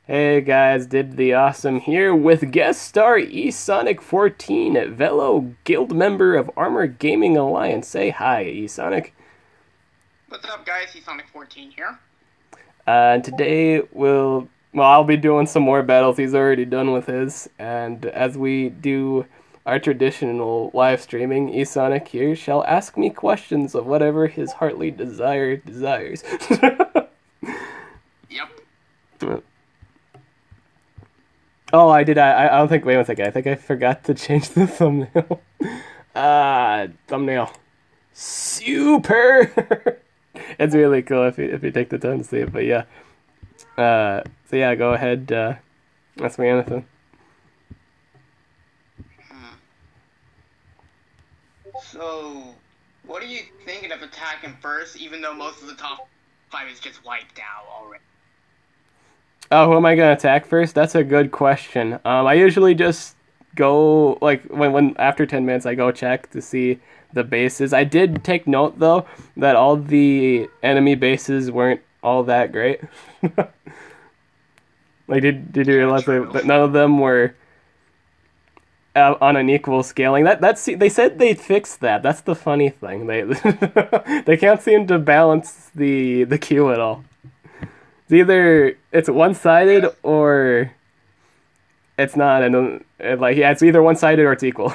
Hey guys, did the awesome here with guest star Esonic14, fellow guild member of Armor Gaming Alliance. Say hi, Esonic. What's up, guys? Esonic14 here. And today I'll be doing some more battles. He's already done with his. And as we do our traditional live streaming, Esonic here shall ask me questions of whatever his heartly desires. Yep. Oh, I did. I don't think. Wait one second. I think I forgot to change the thumbnail. Thumbnail. Super. It's really cool if you take the time to see it. But yeah. So yeah, go ahead. Ask me anything. So, what are you thinking of attacking first, even though most of the top 5 is just wiped out already? Oh, who am I gonna attack first? That's a good question. I usually just go like when after 10 minutes I go check to see the bases. I did take note though that all the enemy bases weren't all that great. Like did you realize that none of them were on an equal scaling? That's they said they fixed that. That's the funny thing. They they can't seem to balance the queue at all. It's either it's one-sided or it's not, and like yeah, it's either one-sided or it's equal.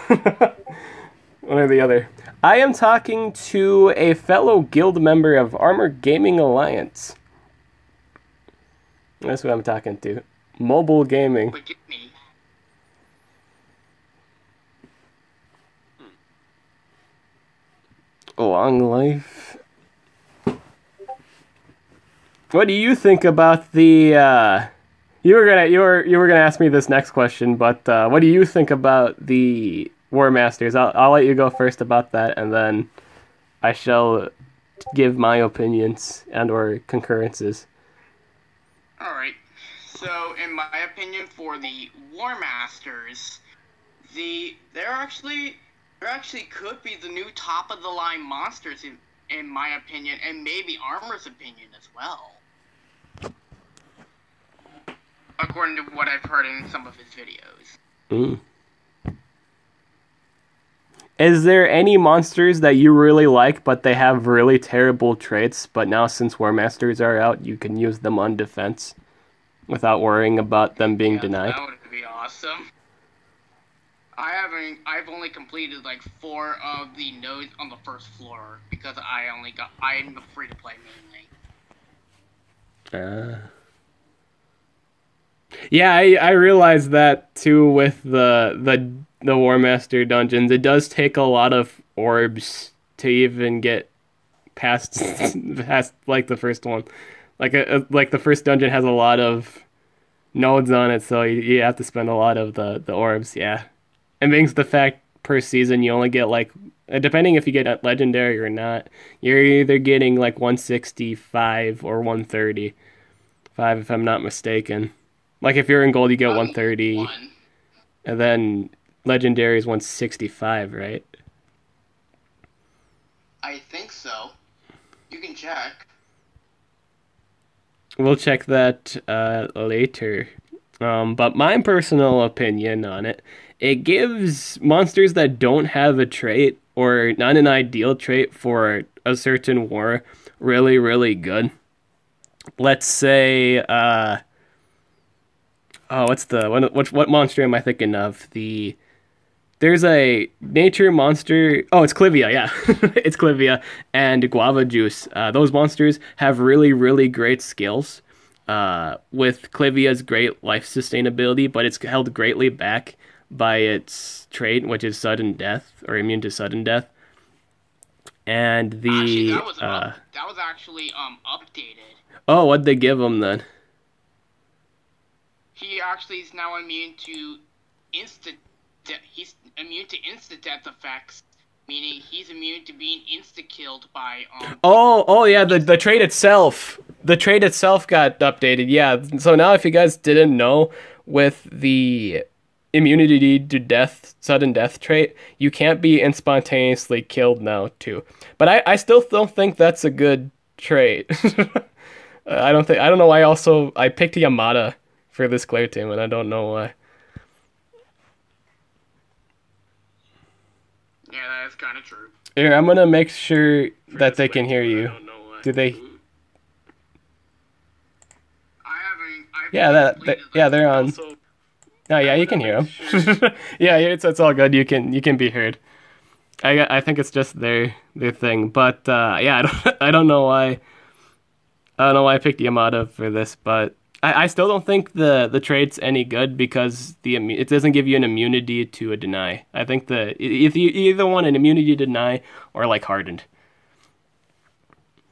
One or the other. I am talking to a fellow guild member of Armor Gaming Alliance. That's what I'm talking to. Mobile gaming. Forgive me. Long life. What do you think about the you were gonna ask me this next question, but what do you think about the War Masters? I'll let you go first about that, and then I shall give my opinions and or concurrences. Alright. So, in my opinion, for the War Masters, there actually could be the new top of the line monsters in my opinion, and maybe Armor's opinion as well. According to what I've heard in some of his videos. Mm. Is there any monsters that you really like, but they have really terrible traits, but now since War Masters are out, you can use them on defense without worrying about them being denied? That would be awesome. I've only completed like 4 of the nodes on the first floor because I'm free to play mainly. Yeah, I realized that too with the War Master dungeons. It does take a lot of orbs to even get past past like the first one. Like the first dungeon has a lot of nodes on it, so you have to spend a lot of the orbs. Yeah, it makes the fact per season you only get like depending if you get a legendary or not, you're either getting like 165 or 135 if I'm not mistaken. Like if you're in gold, you get 130, and then legendary is 165, right? I think so. You can check. We'll check that later. But my personal opinion on it, it gives monsters that don't have a trait or not an ideal trait for a certain war really, really good. Let's say what monster am I thinking of? There's a nature monster. Oh, it's Clivia. Yeah, it's Clivia and Guava Juice. Those monsters have really, really great skills. With Clivia's great life sustainability, but it's held greatly back by its trait, which is sudden death or immune to sudden death. And Actually, that was actually updated. Oh, what'd they give him then? He actually is now immune to he's immune to instant death effects, meaning he's immune to being insta-killed by Oh yeah, the trait itself. The trait itself got updated. Yeah. So now if you guys didn't know, with the immunity to death, sudden death trait, you can't be spontaneously killed now too. But I still don't think that's a good trait. I don't know why I picked Yamada for this Claire team, and I don't know why. Yeah, that is kind of true. Here, I'm gonna make sure that they can hear you. Do they? Yeah, yeah, they're on. Oh yeah, you can hear them. Yeah, it's all good. You can be heard. I think it's just their thing, but yeah, I don't know why. I don't know why I picked Yamada for this, but I still don't think the trade's any good because it doesn't give you an immunity to a deny. I think if you either want an immunity to deny or like hardened.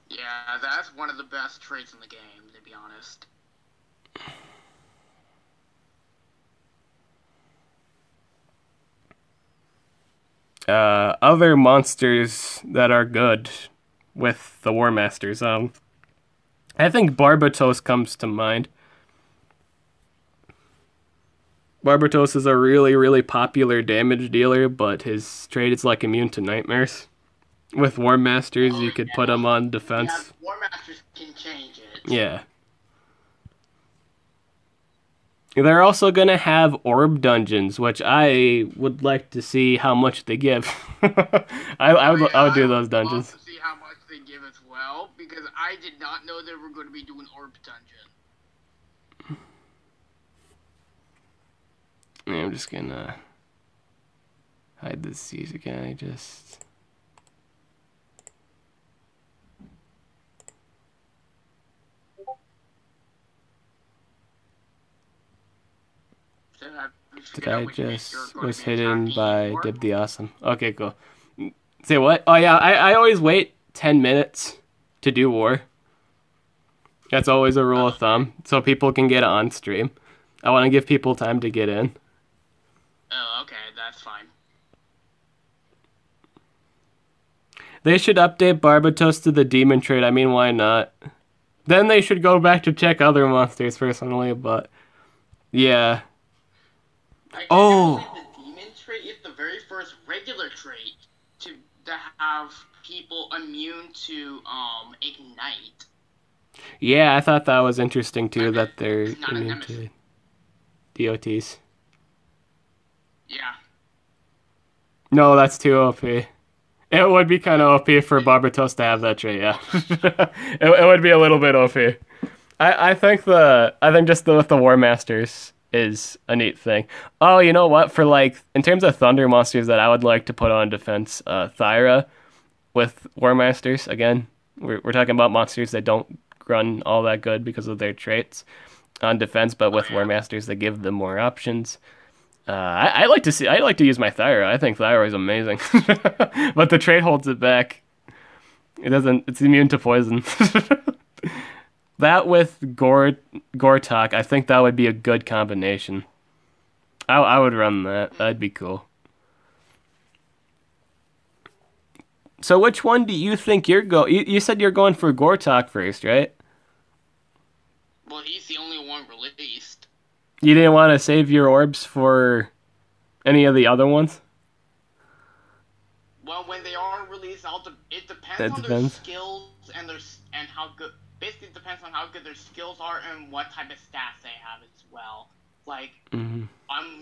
Yeah, that's one of the best traits in the game, to be honest. Other monsters that are good with the War Masters. I think Barbatos comes to mind. Barbatos is a really, really popular damage dealer, but his trait is like immune to nightmares. With War Masters, you could put him on defense. Yeah, War Masters can change it. Yeah. They're also going to have orb dungeons, which I would like to see how much they give. I would do those dungeons. I would love to see how much they give as well, because I did not know they were going to be doing orb dungeon. Yeah, I'm just going to hide the C's again. I just... Did I just was hidden by Dib the Awesome? Okay, cool. Say what? Oh yeah, I always wait 10 minutes to do war. That's always a rule of thumb, so people can get on stream. I want to give people time to get in. Oh, okay, that's fine. They should update Barbatos to the demon trait. I mean, why not? Then they should go back to check other monsters personally, but yeah. I can't believe the demon trait is the very first regular trait to have people immune to ignite. Yeah, I thought that was interesting too, that they're immune to DOTs. Yeah. No, that's too OP. It would be kind of OP for Barbatos to have that trait, yeah. it would be a little bit OP. I think just with the War Masters is a neat thing. Oh, you know what? For like in terms of thunder monsters that I would like to put on defense, Thyra with War Masters again. We're talking about monsters that don't run all that good because of their traits on defense, but with War Masters they give them more options. I like to use my Thyra. I think Thyra is amazing, but the trait holds it back. It's immune to poison. That with Gortok, I think that would be a good combination. I would run that. That'd be cool. So which one do you think you said you're going for Gortok first, right? Well, he's the only one released. You didn't want to save your orbs for any of the other ones? Well, when they are released, it depends on their skills and how good. Basically, it depends on how good their skills are and what type of stats they have as well. Like, I'm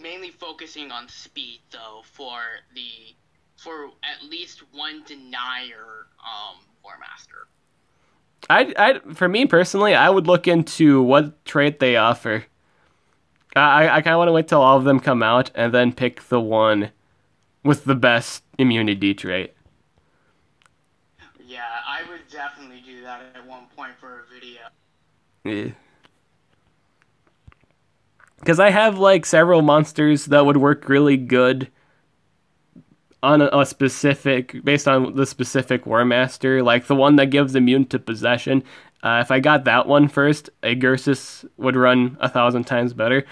mainly focusing on speed though for at least one denier War Master. For me personally, I would look into what trait they offer. I kind of want to wait till all of them come out and then pick the one with the best immunity trait. Yeah, I would definitely do that at one point for a video. Yeah. Because I have like several monsters that would work really good on a specific, based on the specific War Master, like the one that gives immune to possession. If I got that one first, a Gersis would run 1,000 times better.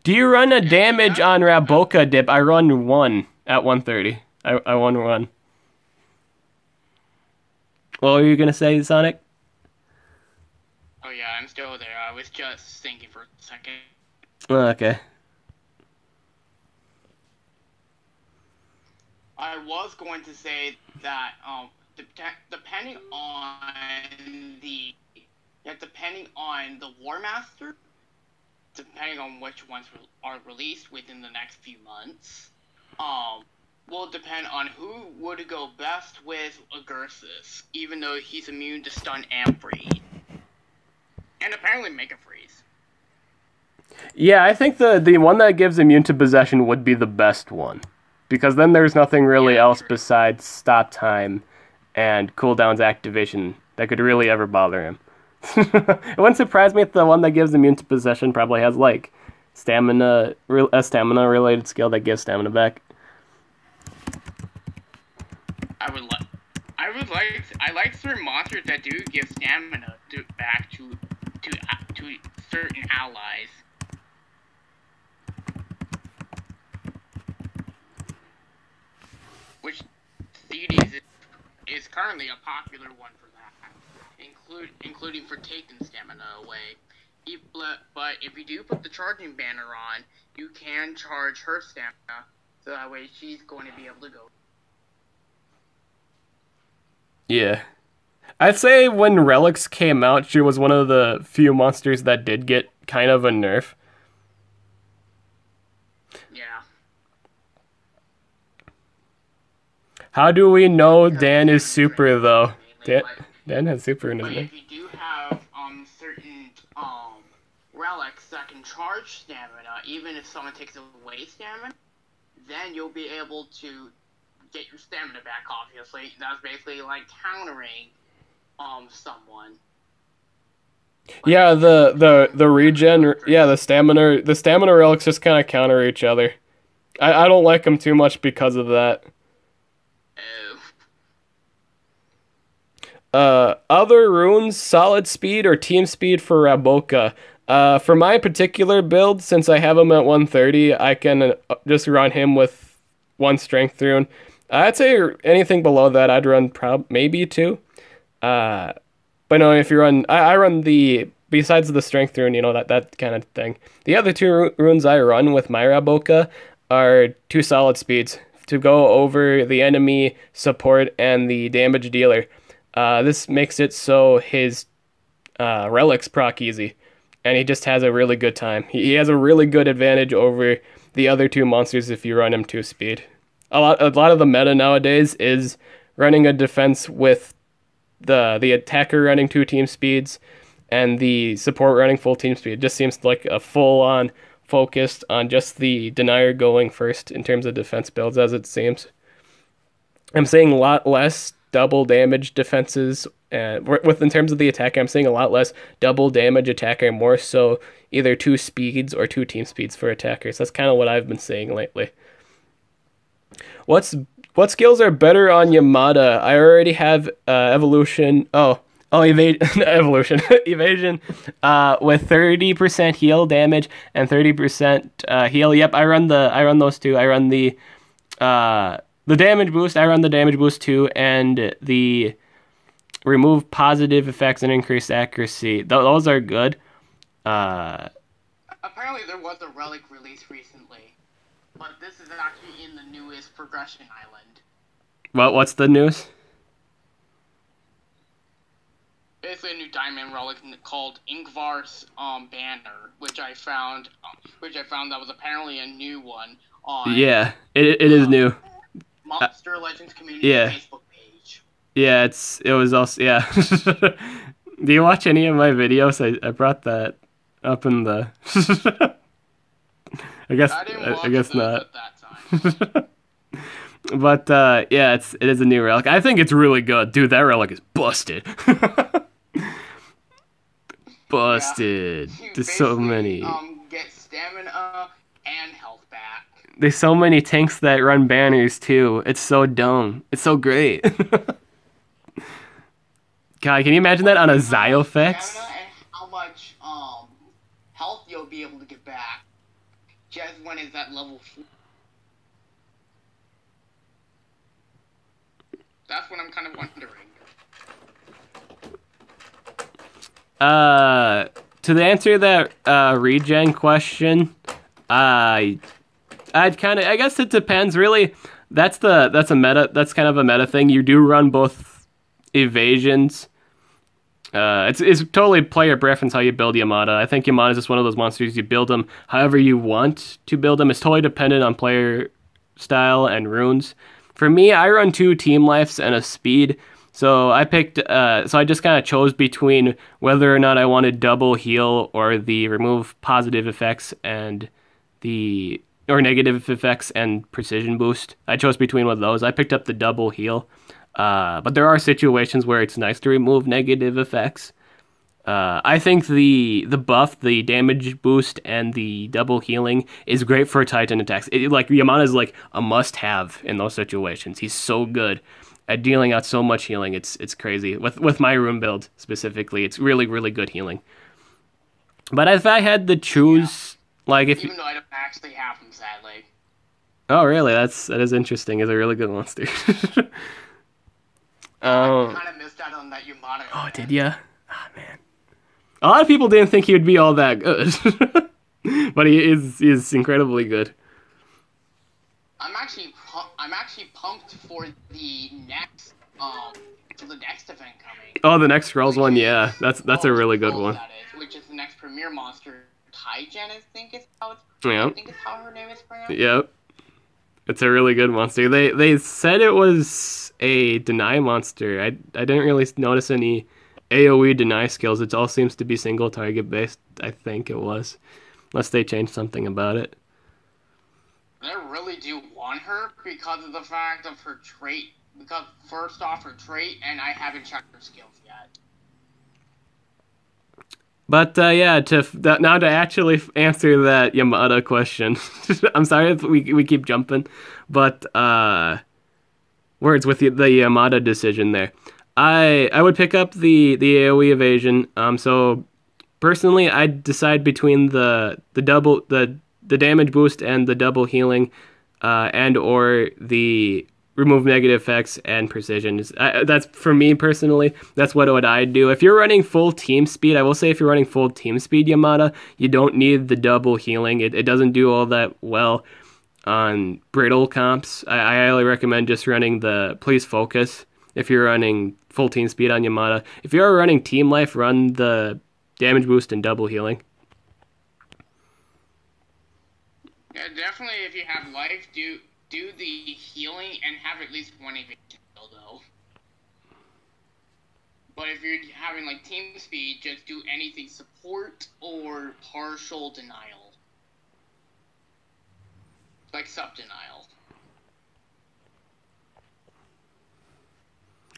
Do you run a damage on Raboka dip? I run 1 at 130. I won 1. What were you going to say, Sonic? Oh yeah, I'm still there. I was just thinking for a second. Oh, okay. I was going to say that depending on the Yet depending on the War Master, depending on which ones are released within the next few months, will depend on who would go best with Agursus, even though he's immune to stun and freeze. And apparently Mega Freeze. Yeah, I think the one that gives immune to possession would be the best one. Because then there's nothing really else besides stop time and cooldown's activation that could really ever bother him. It wouldn't surprise me if the one that gives immune to possession probably has, like, a stamina-related skill that gives stamina back. I like certain monsters that do give stamina back to certain allies. Which Thedes is currently a popular one for that, including for taking stamina away. But if you do put the charging banner on, you can charge her stamina, so that way she's going to be able to go. Yeah. I'd say when Relics came out, she was one of the few monsters that did get kind of a nerf. Yeah. How do we know Dan is super, though? Dan has super in his name. If you do have certain relics that can charge stamina, even if someone takes away stamina, then you'll be able to get your stamina back, obviously. That's basically like countering someone. Yeah, the regen, the stamina relics just kind of counter each other. I don't like them too much because of that. Other runes, solid speed or team speed for Raboka. For my particular build, since I have him at 130, I can just run him with 1 strength rune. I'd say anything below that, I'd run maybe 2. But no, if you run, I run besides the strength rune, that kind of thing. The other 2 runes I run with my Raboka are 2 solid speeds to go over the enemy support and the damage dealer. This makes it so his relics proc easy, and he just has a really good time. He has a really good advantage over the other 2 monsters if you run him 2 speed. A lot of the meta nowadays is running a defense with the attacker running 2 team speeds and the support running full team speed. It just seems like a full-on focused on just the denier going first in terms of defense builds, as it seems. I'm seeing a lot less double damage defenses, and in terms of the attack, I'm seeing a lot less double damage attacker, more so either 2 speeds or 2 team speeds for attackers. That's kind of what I've been seeing lately. What skills are better on Yamada? I already have evolution. Evolution. Evasion with 30% heal damage and 30% heal. Yep, I run those 2. I run the damage boost. I run the damage boost too, and the remove positive effects and increase accuracy. Those are good. Apparently there was a relic released recently, but this is actually in the newest progression island. What's the news? Basically a new diamond relic called Ingvar's banner, which I found that was apparently a new one on. Yeah, it is new. Monster Legends community Facebook page. Yeah, it was also Do you watch any of my videos? I brought that up in the. I guess not. At that time. But it is a new relic. I think it's really good, dude. That relic is busted. Busted. Yeah. There's so many. Get stamina and health back. There's so many tanks that run banners too. It's so dumb. It's so great. God, can you imagine that on a Zyofex? And how much health you'll be able to get back just when it's at level 4. That's what I'm kind of wondering. To answer that regen question, I guess it depends really. That's kind of a meta thing. You do run both evasions It's totally player preference how you build Yamada. I think Yamada is just one of those monsters you build them however you want to build them. It's totally dependent on player style and runes. For me, I run 2 team lives and a speed. So I picked. So I just kind of chose between whether or not I wanted double heal or the remove positive effects and the or negative effects and precision boost. I chose between one of those. I picked up the double heal. But there are situations where it's nice to remove negative effects. I think the buff, the damage boost, and the double healing is great for Titan attacks. Like Yamada is like a must-have in those situations. He's so good at dealing out so much healing. It's crazy. With my rune build specifically, it's really really good healing. But if I had to choose, like if even though I don't actually have him, sadly. Oh really? That is interesting. It's a really good monster. I kind of missed out on that Yamada. Oh, did ya? Ah, man. A lot of people didn't think he would be all that good, but he is incredibly good. I'm actually pumped for the next event coming. Oh, the next Scrolls one, yeah, that's a really good one. That is, which is the next premier monster, Taigen, I think is how her name is pronounced. Yep. It's a really good monster. They said it was a deny monster. I didn't really notice any AoE deny skills. It all seems to be single target based. I think it was, unless they changed something about it. I really do want her because of the fact of her trait. Because first off, her trait, and I haven't checked her skills yet. But yeah, now to actually answer that Yamada question, I'm sorry if we keep jumping, but words with the Yamada decision there. I would pick up the AoE evasion. So personally, I'd decide between the damage boost and the double healing, and or the remove negative effects and precision. That's for me personally. That's what I'd do. If you're running full team speed, I will say if you're running full team speed Yamada, you don't need the double healing. It doesn't do all that well on brittle comps. I highly recommend just running the Please Focus if you're running full team speed on Yamada. If you're running team life, run the damage boost and double healing. Yeah, definitely if you have life, do the healing and have at least one evasion skill though. But if you're having like team speed, just do anything support or partial denial. Like sub-denial.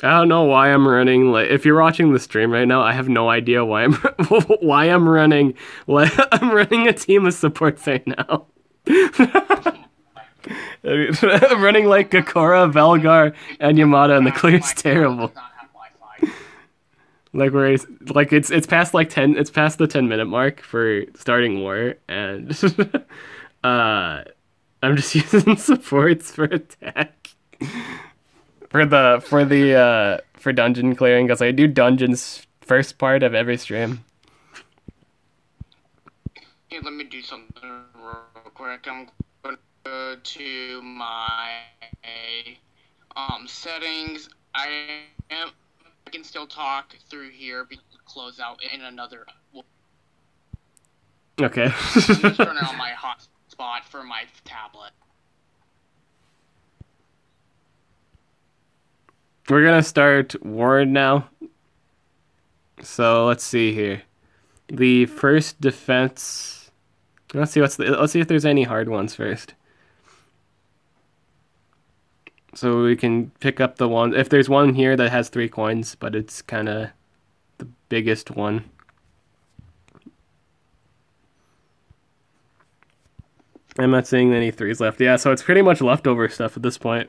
I don't know why I'm running, like, if you're watching the stream right now, I have no idea why I'm running a team of supports right now. I'm running like Gakora, Velgar, and Yamada, and the clear's terrible. Like it's past like 10. It's past the 10-minute mark for starting war, and I'm just using supports for attack for dungeon clearing because I do dungeons first part of every stream. Here, let me do something real quick. I'm going to go to my settings. I can still talk through here because close out in another. Okay. Just turn it on my hotspot for my tablet. We're gonna start Ward now. So let's see here. The first defense. Let's see if there's any hard ones first. So we can pick up the one. If there's one here that has 3 coins, but it's kind of the biggest one. I'm not seeing any 3s left. Yeah, so it's pretty much leftover stuff at this point.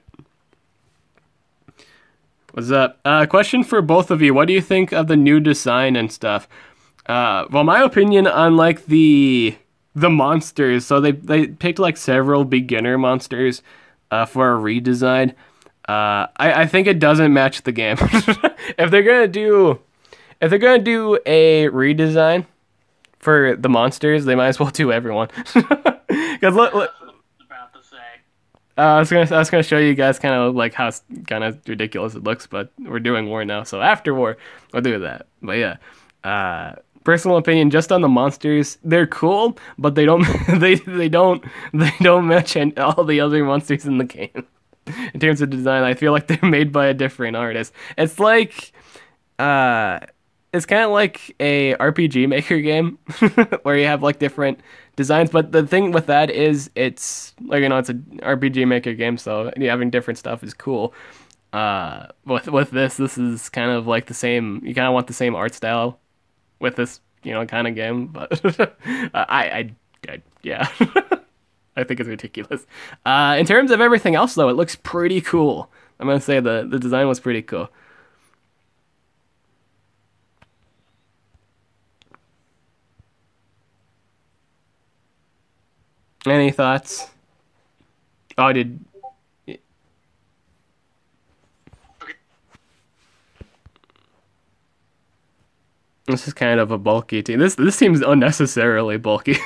What's up? Question for both of you. What do you think of the new design and stuff? Well, my opinion on like the monsters. So they picked like several beginner monsters for a redesign. I think it doesn't match the game. If they're gonna do a redesign for the monsters, they might as well do everyone. Because look. About to say. I was gonna show you guys kind of like how kind of ridiculous it looks, but we're doing war now, so after war we'll do that. But yeah, personal opinion, just on the monsters, they're cool, but they don't they don't match all the other monsters in the game. In terms of design, I feel like they're made by a different artist. Uh, it's kind of like a RPG Maker game where you have like different designs. But the thing with that is, it's like it's an RPG Maker game, so having different stuff is cool. With this is kind of like the same. You kind of want the same art style with this kind of game, but yeah. I think it's ridiculous. In terms of everything else, though, it looks pretty cool. I'm gonna say the design was pretty cool. Any thoughts? Oh, did this is kind of a bulky team. This seems unnecessarily bulky.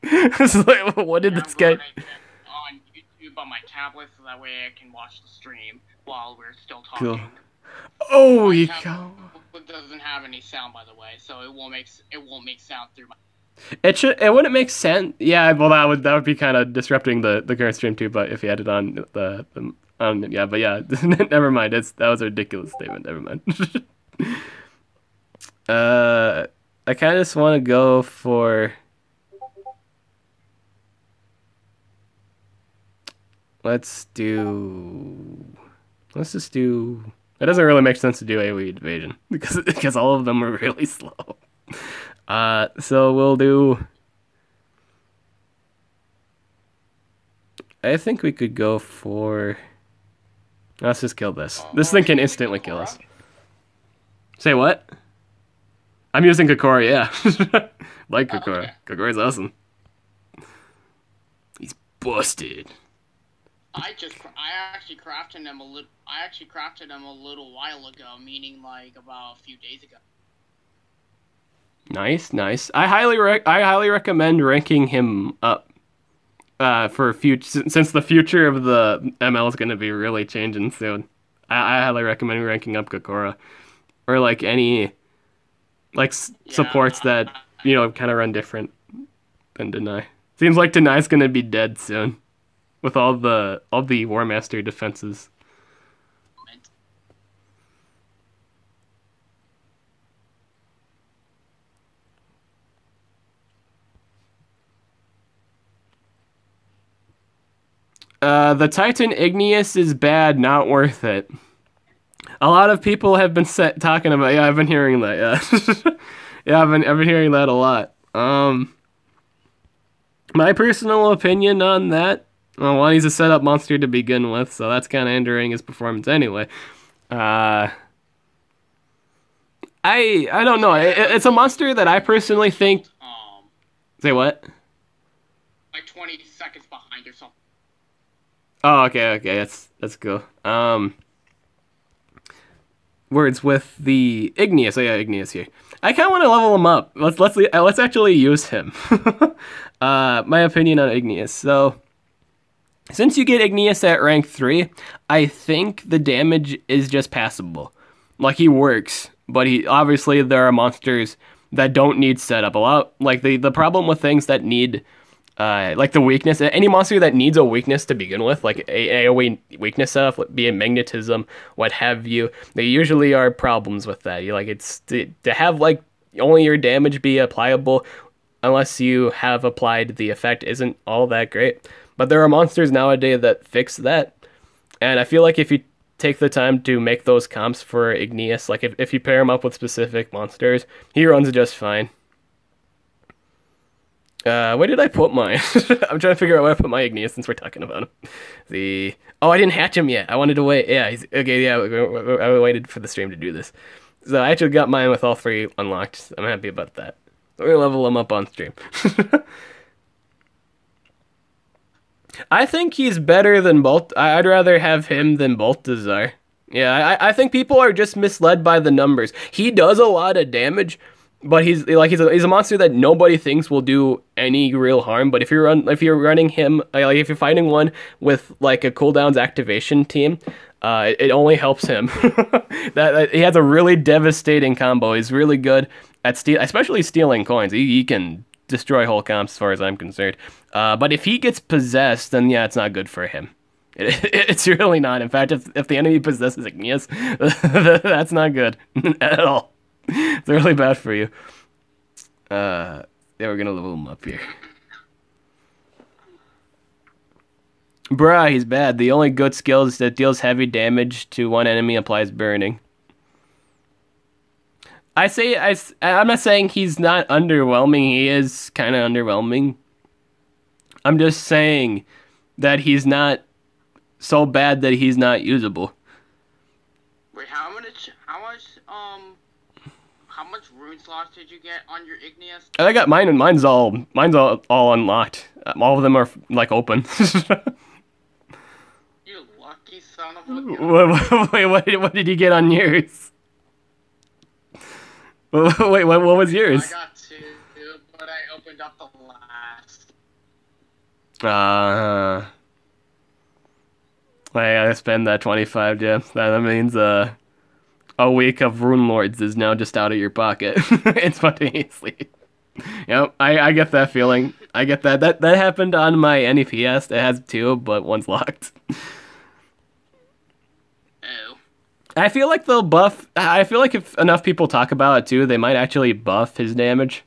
This is like, what did Yeah, this I'm guy? gonna make it on YouTube on my tablet so that way I can watch the stream while we're still Cool. talking. Oh, My you tablet go. doesn't have any sound, by the way, so it won't make sound through my. It wouldn't make sense. Yeah, well that would be kind of disrupting the current stream too. But if you had it on yeah, but yeah, never mind. That was a ridiculous statement. Never mind. I kind of just want to go for. Let's just do. It doesn't really make sense to do AoE invasion because all of them are really slow. So we'll do. I think we could go for. Let's just kill this. This thing can instantly kill us. Say what? I'm using Kokora, yeah. Like Kokora. Okay. Kokora's awesome. He's busted. I actually crafted them a little. I actually crafted them a little while ago, meaning like about a few days ago. Nice. I highly recommend ranking him up. For future, since the future of the ML is going to be really changing soon, I highly recommend ranking up Kokora, or like any, like supports that kind of run different than Deny. Seems like Deny's going to be dead soon, with all the War Master defenses. The Titan Igneous is bad, not worth it. A lot of people have been talking about. Yeah, I've been hearing that. Yeah, yeah, I've been hearing that a lot. My personal opinion on that. Well, one, he's a setup monster to begin with, so that's kind of hindering his performance anyway. I don't know. It's a monster that I personally think. Say what? Like 20 seconds behind or something. Oh, okay, that's cool. Words with the Igneous. Oh yeah, Igneous here. I kind of want to level him up. Let's actually use him. My opinion on Igneous. So, since you get Igneous at rank 3, I think the damage is just passable. Like, he works, but obviously there are monsters that don't need setup. A lot, like the problem with things that need. Like the weakness, any monster that needs a weakness to begin with, like a AoE weakness setup, be it magnetism, what have you, they usually are problems with that. It's to have like only your damage be applicable, unless you have applied the effect, isn't all that great. But there are monsters nowadays that fix that, and I feel like if you take the time to make those comps for Igneous, like if you pair him up with specific monsters, he runs just fine. Where did I put mine? I'm trying to figure out where I put my Igneous since we're talking about him. Oh, I didn't hatch him yet. I wanted to wait. Yeah, okay, yeah, I waited for the stream to do this. So I actually got mine with all 3 unlocked. I'm happy about that. We're gonna level him up on stream. I think he's better than Bolt. I'd rather have him than Baltazar. Yeah, I think people are just misled by the numbers. He does a lot of damage, but he's a monster that nobody thinks will do any real harm. But if you're running him, like if you're fighting one with like a cooldowns activation team, it only helps him. that he has a really devastating combo. He's really good at especially stealing coins. He can destroy whole comps as far as I'm concerned. But if he gets possessed, then yeah, it's not good for him. It's really not. In fact, if the enemy possesses Igneous, that's not good at all. It's really bad for you. Yeah, we're gonna level him up here. Bruh, he's bad. The only good skill is that deals heavy damage to one enemy applies burning. I'm not saying he's not underwhelming. He is kind of underwhelming. I'm just saying that he's not so bad that he's not usable. Wait, how much rune slots did you get on your Igneous? I got mine, and mine's all unlocked. All of them are like open. You lucky son of a... Wait, what did you get on yours? Wait, what was yours? I got 2, but I opened up the last. I gotta spend that 25 gems. That means a week of Rune Lords is now just out of your pocket spontaneously. Yep, I get that feeling. I get that. That happened on my NEPS. It has 2, but one's locked. Oh. I feel like they'll buff. I feel like if enough people talk about it too, they might actually buff his damage.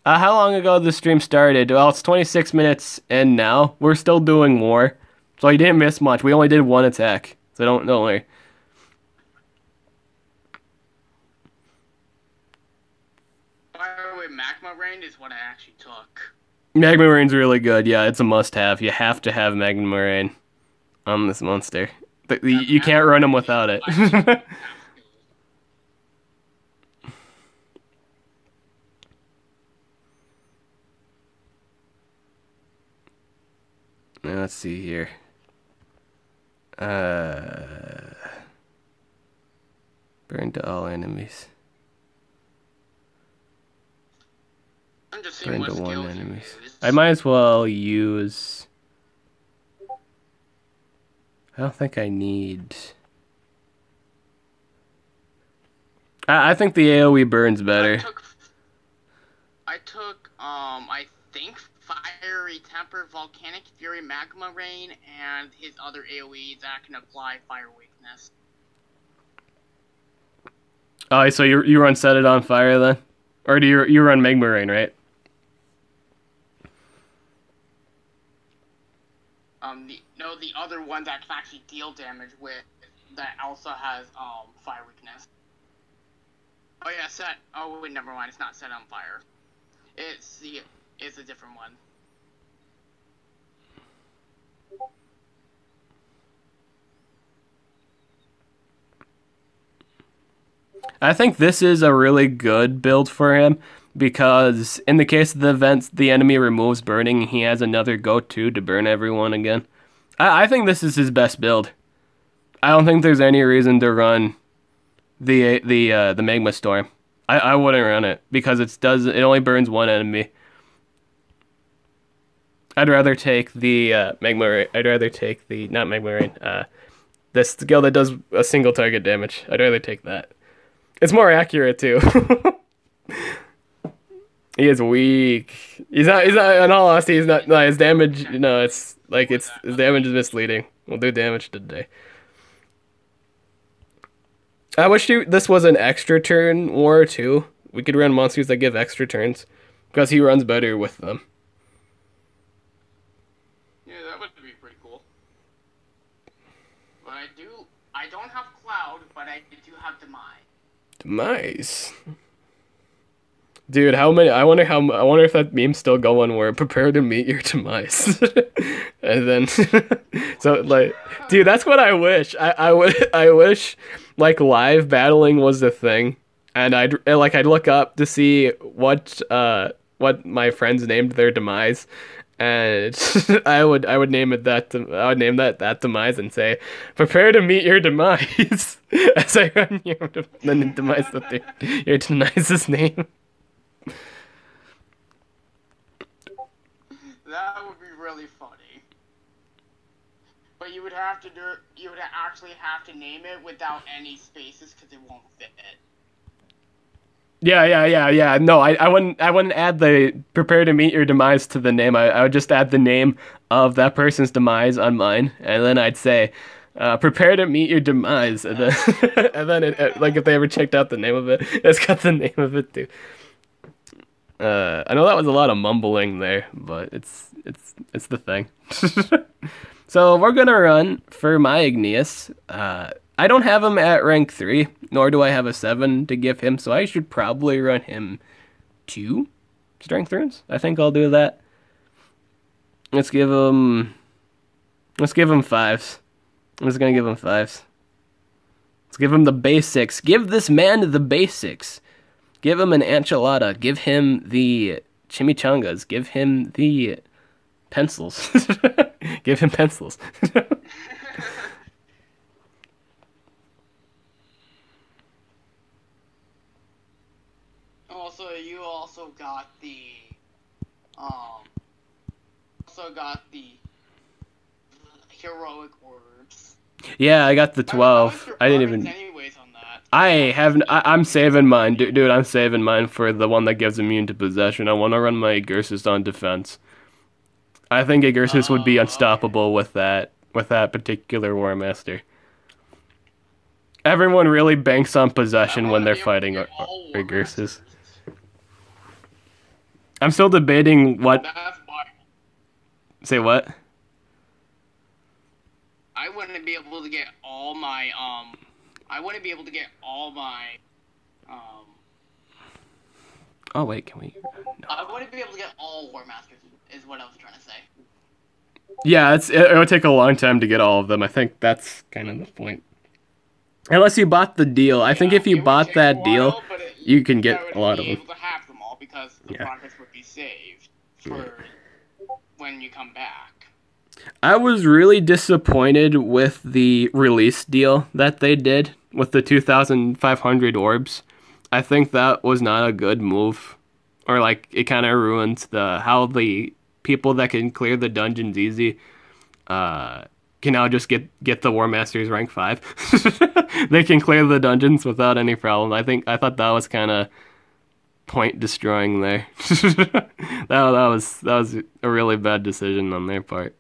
How long ago the stream started? Well, it's 26 minutes in now. We're still doing more. So you didn't miss much. We only did 1 attack. So don't worry. By the way, Magma Rain is what I actually took. Magma Rain's really good. Yeah, it's a must-have. You have to have Magma Rain on this monster. You can't run him without it. Let's see here. Burn to all enemies. I'm just seeing Burn to what 1 skills enemies. you use. I might as well use... I don't think I need... I think the AoE burns better. I think Fiery Temper, Volcanic Fury, Magma Rain, and his other AoE that can apply Fire Weakness. Oh, so you run Set It on Fire then? Or do you run Magma Rain, right? The other one that can actually deal damage with, that also has Fire Weakness. Oh yeah, oh wait, never mind, it's not Set on Fire. It's a different one. I think this is a really good build for him because in the case of the events the enemy removes burning, he has another go-to to burn everyone again. I think this is his best build. I don't think there's any reason to run the Magma Storm. I wouldn't run it because it only burns 1 enemy. I'd rather take the Magma Rain. I'd rather take the not Magma Rain. The skill that does a single target damage. I'd rather take that. It's more accurate too. He is weak. He's not. In all honesty, he's not. No, his damage. No, it's like his damage is misleading. We'll do damage today. I wish this was an extra turn war too. We could run monsters that give extra turns because he runs better with them. Yeah, that would be pretty cool. But I don't have Cloud, but I do have Demise. Demise. Dude, how many? I wonder if that meme's still going where prepare to meet your demise. And then, so like, dude, that's what I wish. I wish like live battling was a thing, and I'd look up to see what my friends named their demise, And I would name it that. I would name that demise and say, "Prepare to meet your demise." As I run then demise your demise's name. That would be really funny. But you would have to you would actually have to name it without any spaces because it won't fit. Yeah. No, I wouldn't add the prepare to meet your demise to the name. I would just add the name of that person's demise on mine, and then I'd say, prepare to meet your demise, and then and then like if they ever checked out the name of it, it's got the name of it too. I know that was a lot of mumbling there, but it's the thing. So we're gonna run for my Igneous. I don't have him at rank 3, nor do I have a 7 to give him, so I should probably run him 2 strength runes. I think I'll do that. Let's give him 5s. I'm just gonna give him 5s. Let's give him the basics. Give this man the basics. Give him an enchilada. Give him the chimichangas. Give him the pencils. Give him pencils. Also, you also got the heroic orbs. Yeah, I got the 12. I didn't even. Anyways on that. I'm saving mine, dude. I'm saving mine for the one that gives immune to possession. I want to run my Egursus on defense. I think Egursus would be unstoppable with that particular War Master. Everyone really banks on possession when they're fighting Egursus. I'm still debating what. Say what? I wouldn't be able to get all my Oh wait, can we? No. I wouldn't be able to get all War Masters. Is what I was trying to say. Yeah, it would take a long time to get all of them. I think that's kind of the point. Unless you bought the deal. I think if you bought that deal, you can get a lot of them. Able to have them all because the progress would be saved for when you come back. I was really disappointed with the release deal that they did with the 2,500 orbs. I think that was not a good move. Or like it kind of ruined how the people that can clear the dungeons easy can now just get the War Masters rank 5. They can clear the dungeons without any problem. I thought that was kind of point destroying there. that was a really bad decision on their part.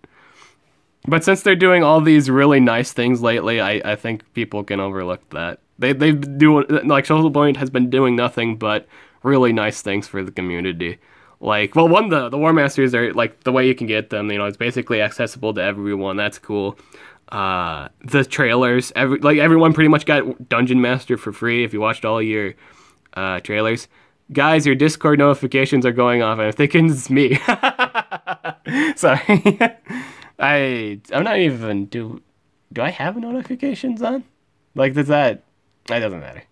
But since they're doing all these really nice things lately, I think people can overlook that. They do like Social Point has been doing nothing but really nice things for the community. Like, well, the War Masters are like the way you can get them. It's basically accessible to everyone. That's cool. The trailers, everyone pretty much got Dungeon Master for free if you watched all your trailers. Guys, your Discord notifications are going off, and I'm thinking it's me. Sorry. I'm not even do I have notifications on? Like, does that? It doesn't matter.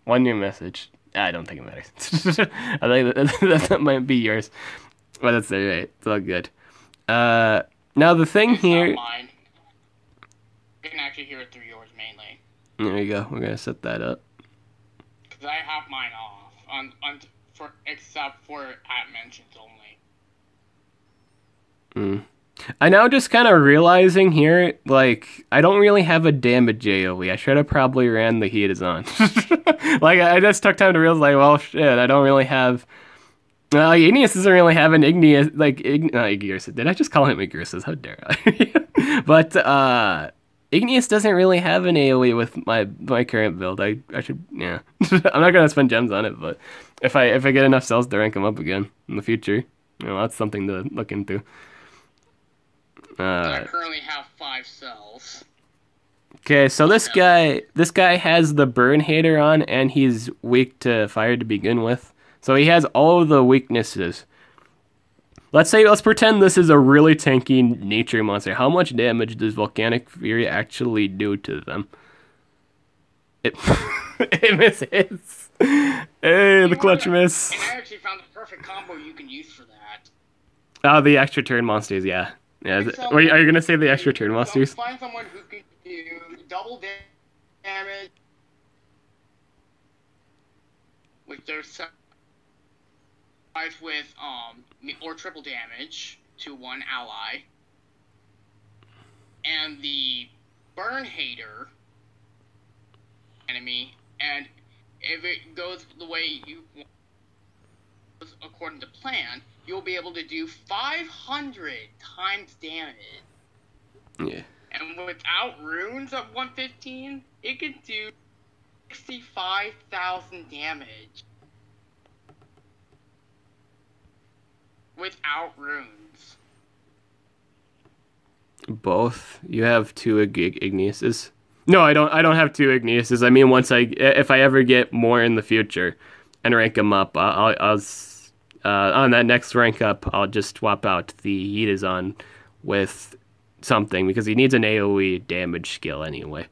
One new message. I don't think it matters. I think that might be yours, but that's alright. It's all good. Now the thing it's here. Not mine. You can actually hear it through yours mainly. There you go. We're gonna set that up. Because I have mine off except for at mentions only. I now just kind of realizing here, like, I don't really have a damage AoE. I should have probably ran the Heat is on. Like, I just took time to realize, like, well, shit, I don't really have... Igneous doesn't really have an Igneous, like, Igneous. Did I just call him Igneous? How dare I? But, Igneous doesn't really have an AoE with my current build. I should, yeah. I'm not gonna spend gems on it, but if I get enough cells to rank him up again in the future, that's something to look into. I currently have 5 cells. Okay, so this guy has the burn hater on, and he's weak to fire to begin with. So he has all of the weaknesses. Let's pretend this is a really tanky nature monster. How much damage does Volcanic Fury actually do to them? It misses. Hey, the clutch miss. And I actually found the perfect combo you can use for that. Oh, the extra turn monsters, yeah. Yeah. Wait, are you gonna say the extra turn monsters? Find someone who can do double damage, which there's size with or triple damage to one ally, and the burn hater enemy, and if it goes the way you want, according to plan, you'll be able to do 500 times damage. Yeah. And without runes at 115, it could do 65,000 damage. Without runes. Both. You have two Igneuses. No, I don't. I don't have two Igneuses. I mean, if I ever get more in the future, and rank them up, I'll on that next rank up, I'll just swap out the Heat is on with something because he needs an AOE damage skill anyway.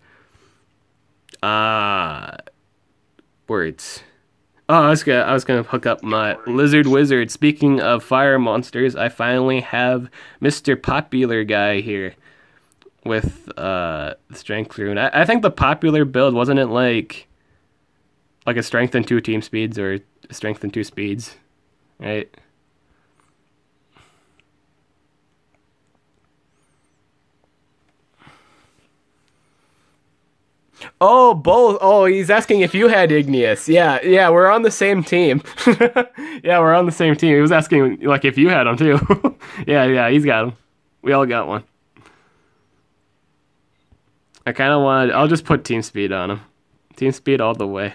Words. Oh, I was gonna hook up my Lizard Wizard. Speaking of fire monsters, I finally have Mr. Popular Guy here with the Strength Rune. I think the popular build, wasn't it like a Strength and 2 team speeds or a Strength and 2 speeds, right? Oh, both. Oh, he's asking if you had Igneous. Yeah, we're on the same team. Yeah, we're on the same team. He was asking like if you had them too. Yeah, he's got them. We all got one. I kind of want. I'll just put team speed on him. Team speed all the way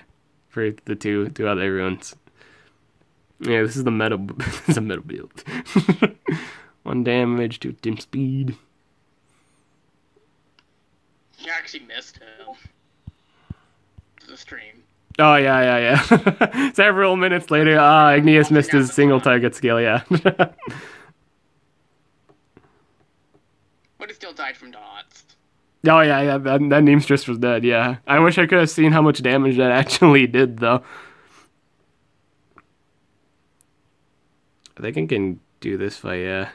for the two other runes. Yeah, this is the meta. This is a meta build. 1 damage, 2 team speed. You actually missed him. The stream. Oh yeah. Several minutes later, Igneous missed his single target skill. Yeah. But he still died from dots. Oh yeah. That Neemstress was dead. Yeah. I wish I could have seen how much damage that actually did, though. I think I can do this fight. Yeah.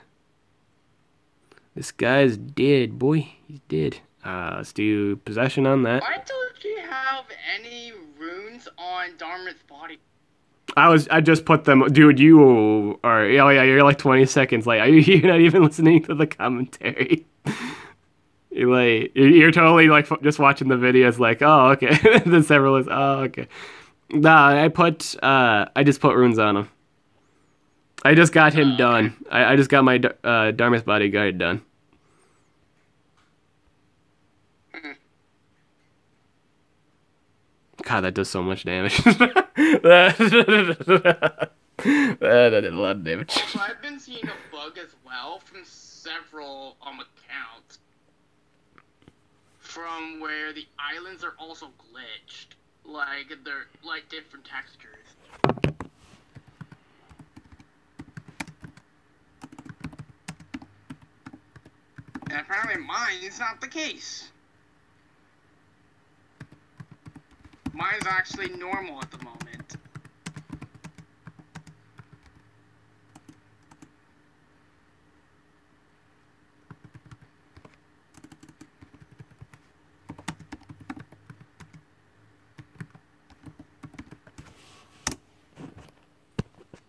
This guy's dead, boy. He's dead. Let's do possession on that. Why don't you have any runes on Dharma's body? I just put them, dude. You are. Oh yeah, you're like 20 seconds late. You're not even listening to the commentary. You're totally like just watching the videos. Like, oh okay. Then several is. Oh okay. Nah, I just put runes on him. I just got him done. Okay. I just got my Dharma's bodyguard done. God, that does so much damage. That did a lot of damage. Also, I've been seeing a bug as well from several accounts, from where the islands are also glitched, like they're like different textures. And apparently mine is not the case. Mine's actually normal at the moment.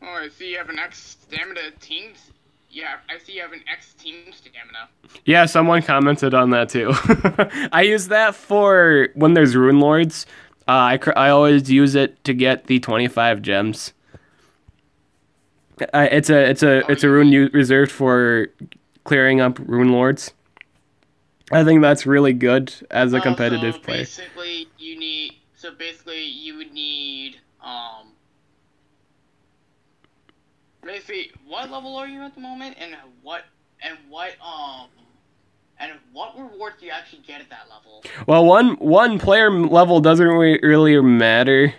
Oh, I see you have an X stamina teams. Yeah, I see you have an X team stamina. Yeah, someone commented on that too. I use that for when there's Rune Lords. I always use it to get the 25 gems. It's a rune reserved for clearing up Rune Lords. I think that's really good as a competitive player. Basically, you would need basically, what level are you at the moment, and what rewards do you actually get at that level? Well, one player level doesn't really matter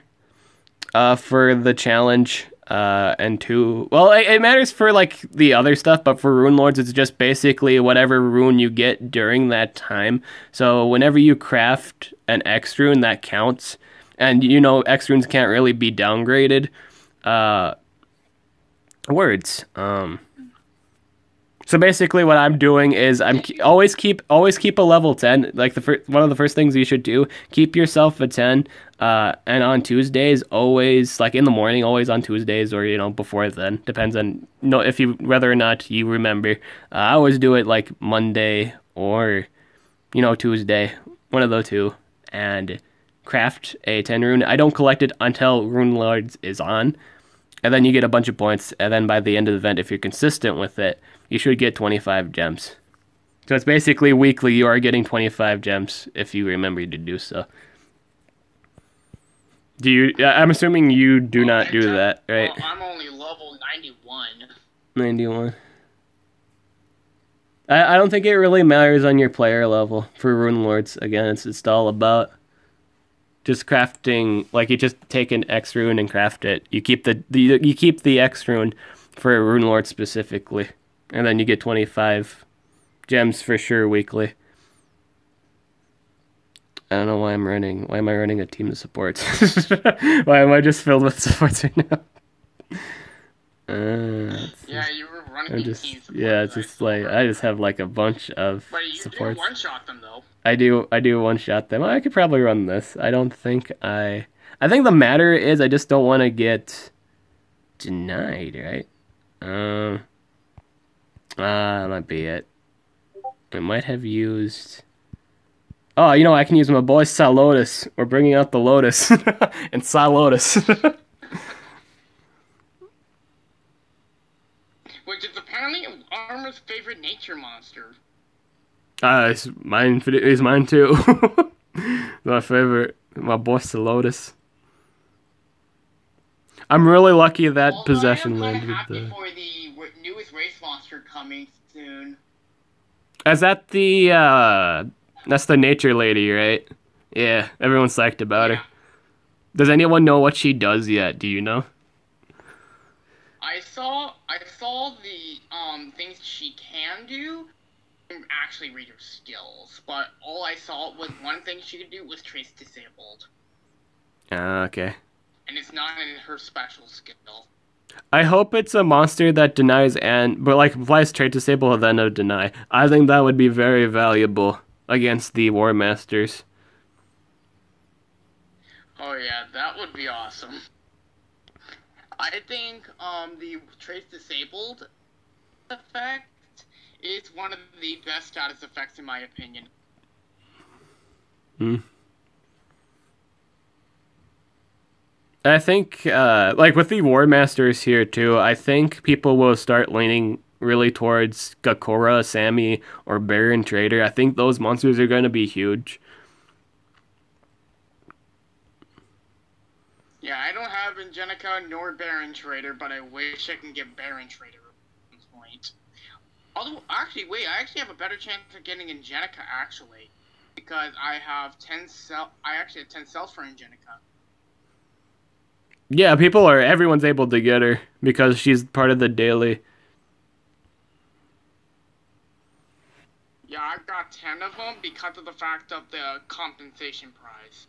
for the challenge, and 2, well, it matters for like the other stuff, but for Rune Lords, it's just basically whatever rune you get during that time. So whenever you craft an X rune, that counts, and X runes can't really be downgraded. Words. So basically, what I'm doing is always keep a level 10. Like one of the first things you should do, keep yourself a 10. And on Tuesdays, always like in the morning, always on Tuesdays or before then, depends on if you whether or not you remember. I always do it like Monday or Tuesday, one of the two, and craft a 10 rune. I don't collect it until Rune Lords is on, and then you get a bunch of points, and then by the end of the event, if you're consistent with it, you should get 25 gems. So it's basically weekly, you are getting 25 gems if you remember to do so. I'm assuming you do not do that, right? Well, I'm only level 91. 91. I don't think it really matters on your player level for Rune Lords. Again, it's all about just crafting. Like you just take an X rune and craft it. You keep the X rune for a Rune Lord specifically, and then you get 25 gems for sure weekly. I don't know why I'm running. Why am I running a team of supports? Why am I just filled with supports right now? Yeah, you were running team supports. Yeah, it's just like I just have like a bunch of supports. You do one-shot them though. I do one-shot them. I could probably run this. I don't think I think the matter is I just don't want to get denied, right? That might be it. I might have used. Oh, I can use my boy Salotus. We're bringing out the Lotus and Salotus. Which is apparently Armor's favorite nature monster. It's mine too. My favorite. My boy Salotus. I'm really lucky that possession landed. I'm happy for the newest race monster coming soon. Is that that's the nature lady, right? Yeah, everyone's psyched about her. Does anyone know what she does yet? Do you know? I saw the things she can do. I didn't actually read her skills, but all I saw was one thing she could do was trace disabled. Okay. And it's not in her special skill. I hope it's a monster that denies but like applies trait disable and then a deny. I think that would be very valuable against the War Masters. Oh yeah, that would be awesome. I think the trace disabled effect is one of the best status effects in my opinion. I think, like with the War Masters here too, I think people will start leaning really towards Gakora, Sammy, or Baron Trader. I think those monsters are going to be huge. Yeah, I don't have Angelica nor Baron Trader, but I wish I can get Baron Trader at some point. Although, actually, wait, I actually have a better chance of getting Angelica, actually. Because I have 10 cells for Angelica. Yeah, everyone's able to get her because she's part of the daily. Yeah, I've got 10 of them because of the fact of the compensation prize.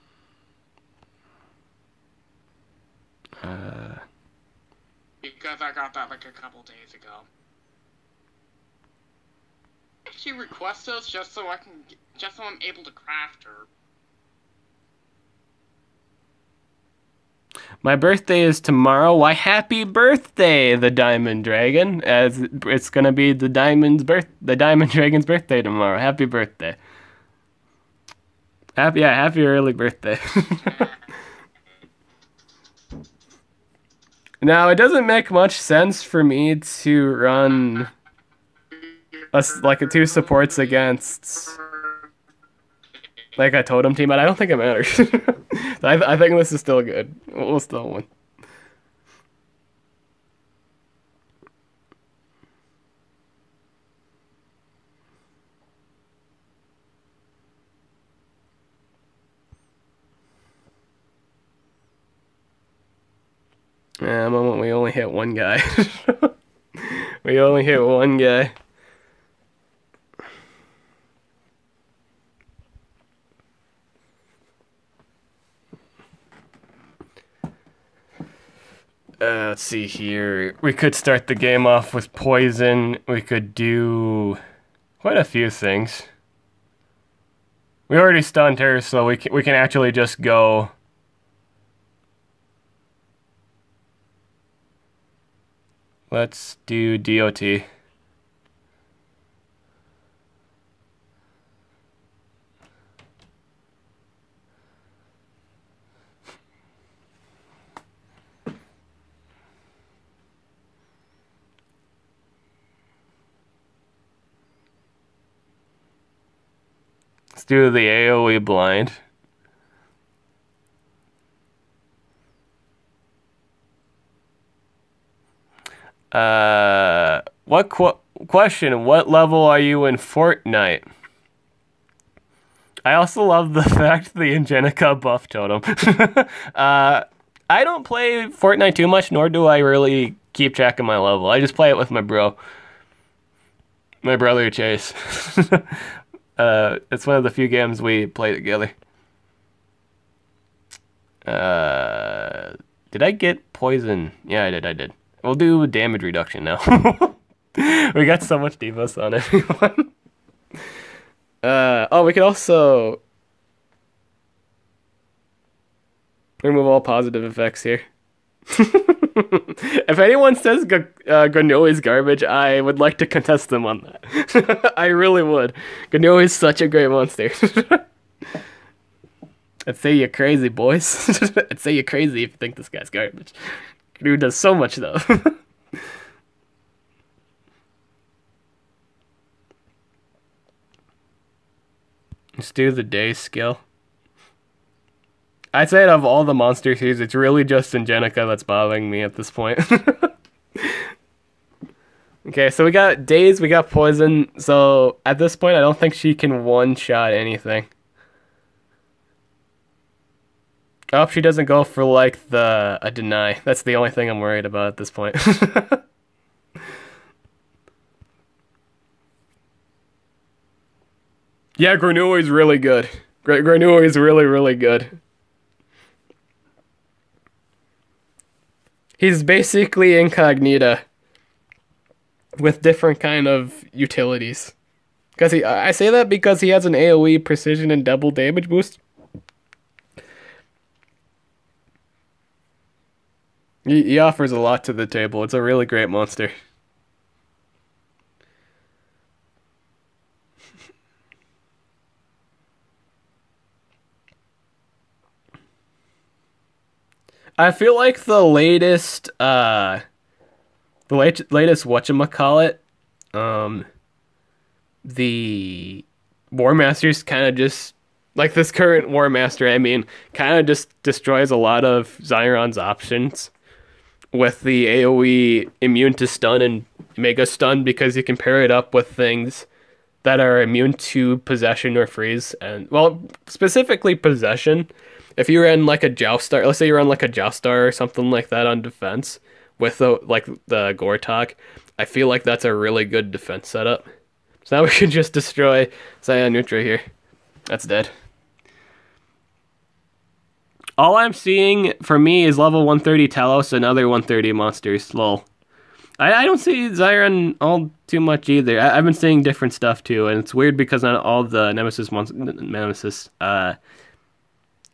Because I got that like a couple days ago. She requests those just so I'm able to craft her. My birthday is tomorrow. Why, happy birthday, the Diamond Dragon! As it's gonna be the Diamond Dragon's birthday tomorrow. Happy birthday! Happy early birthday. Now, it doesn't make much sense for me to run like two supports against like a totem team, but I don't think it matters. I think this is still good. We'll still win. Yeah, moment we only hit one guy. We only hit one guy. Let's see here. We could start the game off with poison. We could do quite a few things. We already stunned her, so we can actually just go. Let's do DOT. Let's do the AoE blind. What question? What level are you in Fortnite? I also love the fact the Angelica buff totem. I don't play Fortnite too much, nor do I really keep track of my level. I just play it with my bro. My brother Chase. It's one of the few games we play together. Did I get poison? Yeah, I did. We'll do damage reduction now. We got so much debuffs on everyone. Oh, we could also remove all positive effects here. If anyone says Gano is garbage, I would like to contest them on that. I really would. Gano is such a great monster. I'd say you're crazy, boys. I'd say you're crazy if you think this guy's garbage. Gano does so much, though. Let's do the day skill. I'd say out of all the monster series, it's really just Angelica that's bothering me at this point. Okay, so we got days, we got poison. So at this point, I don't think she can one-shot anything. I hope she doesn't go for like a deny. That's the only thing I'm worried about at this point. Yeah, Granua is really good. Granua is really, really good. He's basically Incognita with different kind of utilities. Because I say that because he has an AoE precision and double damage boost. He offers a lot to the table. It's a really great monster. I feel like the latest whatchamacallit, the War Masters kind of just, like this current War Master, I mean, kind of just destroys a lot of Zyron's options with the AoE immune to stun and mega stun, because you can pair it up with things that are immune to possession or freeze, and, well, specifically possession. If you're in like a Joustar, let's say you're on like a Joustar or something like that on defense with the Gortok, I feel like that's a really good defense setup. So now we can just destroy Cyan Nutra here. That's dead. All I'm seeing for me is level 130 Talos and other 130 monsters. Lol. I don't see Zyron all too much either. I've been seeing different stuff too, and it's weird because not all the Nemesis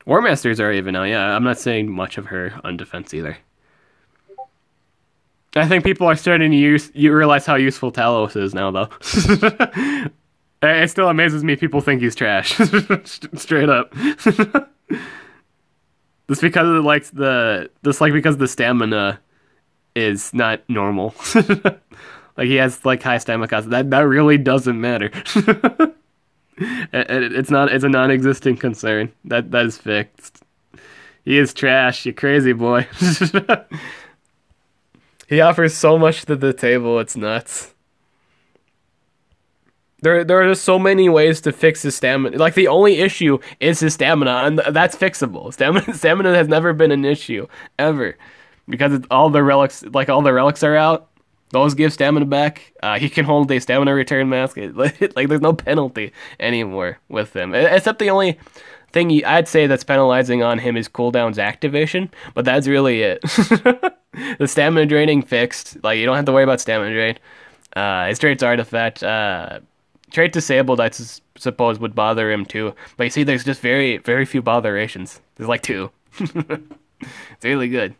War Masters are even now. Yeah, I'm not seeing much of her on defense either. I think people are starting to realize how useful Talos is now, though. It still amazes me people think he's trash. Straight up. Just because because the stamina is not normal. Like he has like high stamina cost. That really doesn't matter. It's a non-existent concern. That is fixed. He is trash, you crazy boy. He offers so much to the table, it's nuts. There are just so many ways to fix his stamina. Like, the only issue is his stamina, and that's fixable. Stamina has never been an issue, ever. Because all the relics are out. Those give stamina back. He can hold a stamina return mask. Like, there's no penalty anymore with him. Except the only thing I'd say that's penalizing on him is cooldown's activation. But that's really it. The stamina draining fixed. Like, you don't have to worry about stamina drain. His trait's artifact. Trait disabled, suppose, would bother him too. But you see, there's just very, very few botherations. There's like 2. It's really good.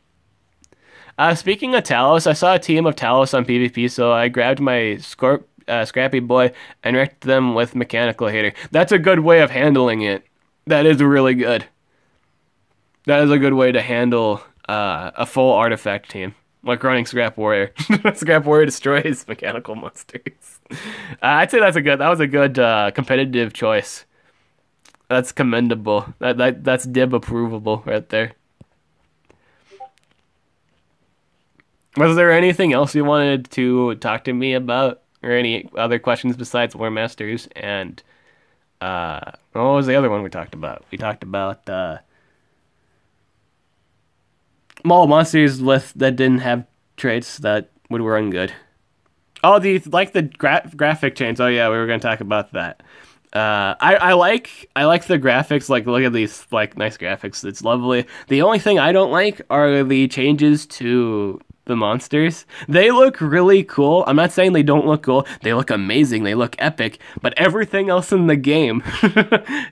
Speaking of Talos, I saw a team of Talos on PvP, so I grabbed my Scrappy Boy and wrecked them with Mechanical Hater. That's a good way of handling it. That is really good. That is a good way to handle a full artifact team. Like running Scrap Warrior. Scrap Warrior destroys mechanical monsters. I'd say that was a good competitive choice. That's commendable. That's Dib approvable right there. Was there anything else you wanted to talk to me about, or any other questions besides War Masters? And what was the other one we talked about? We talked about small monsters that didn't have traits that would run good. Oh, the graphic change. Oh yeah, we were gonna talk about that. I like the graphics. Like, look at these like nice graphics. It's lovely. The only thing I don't like are the changes to the monsters. They look really cool. I'm not saying they don't look cool. They look amazing. They look epic. But everything else in the game,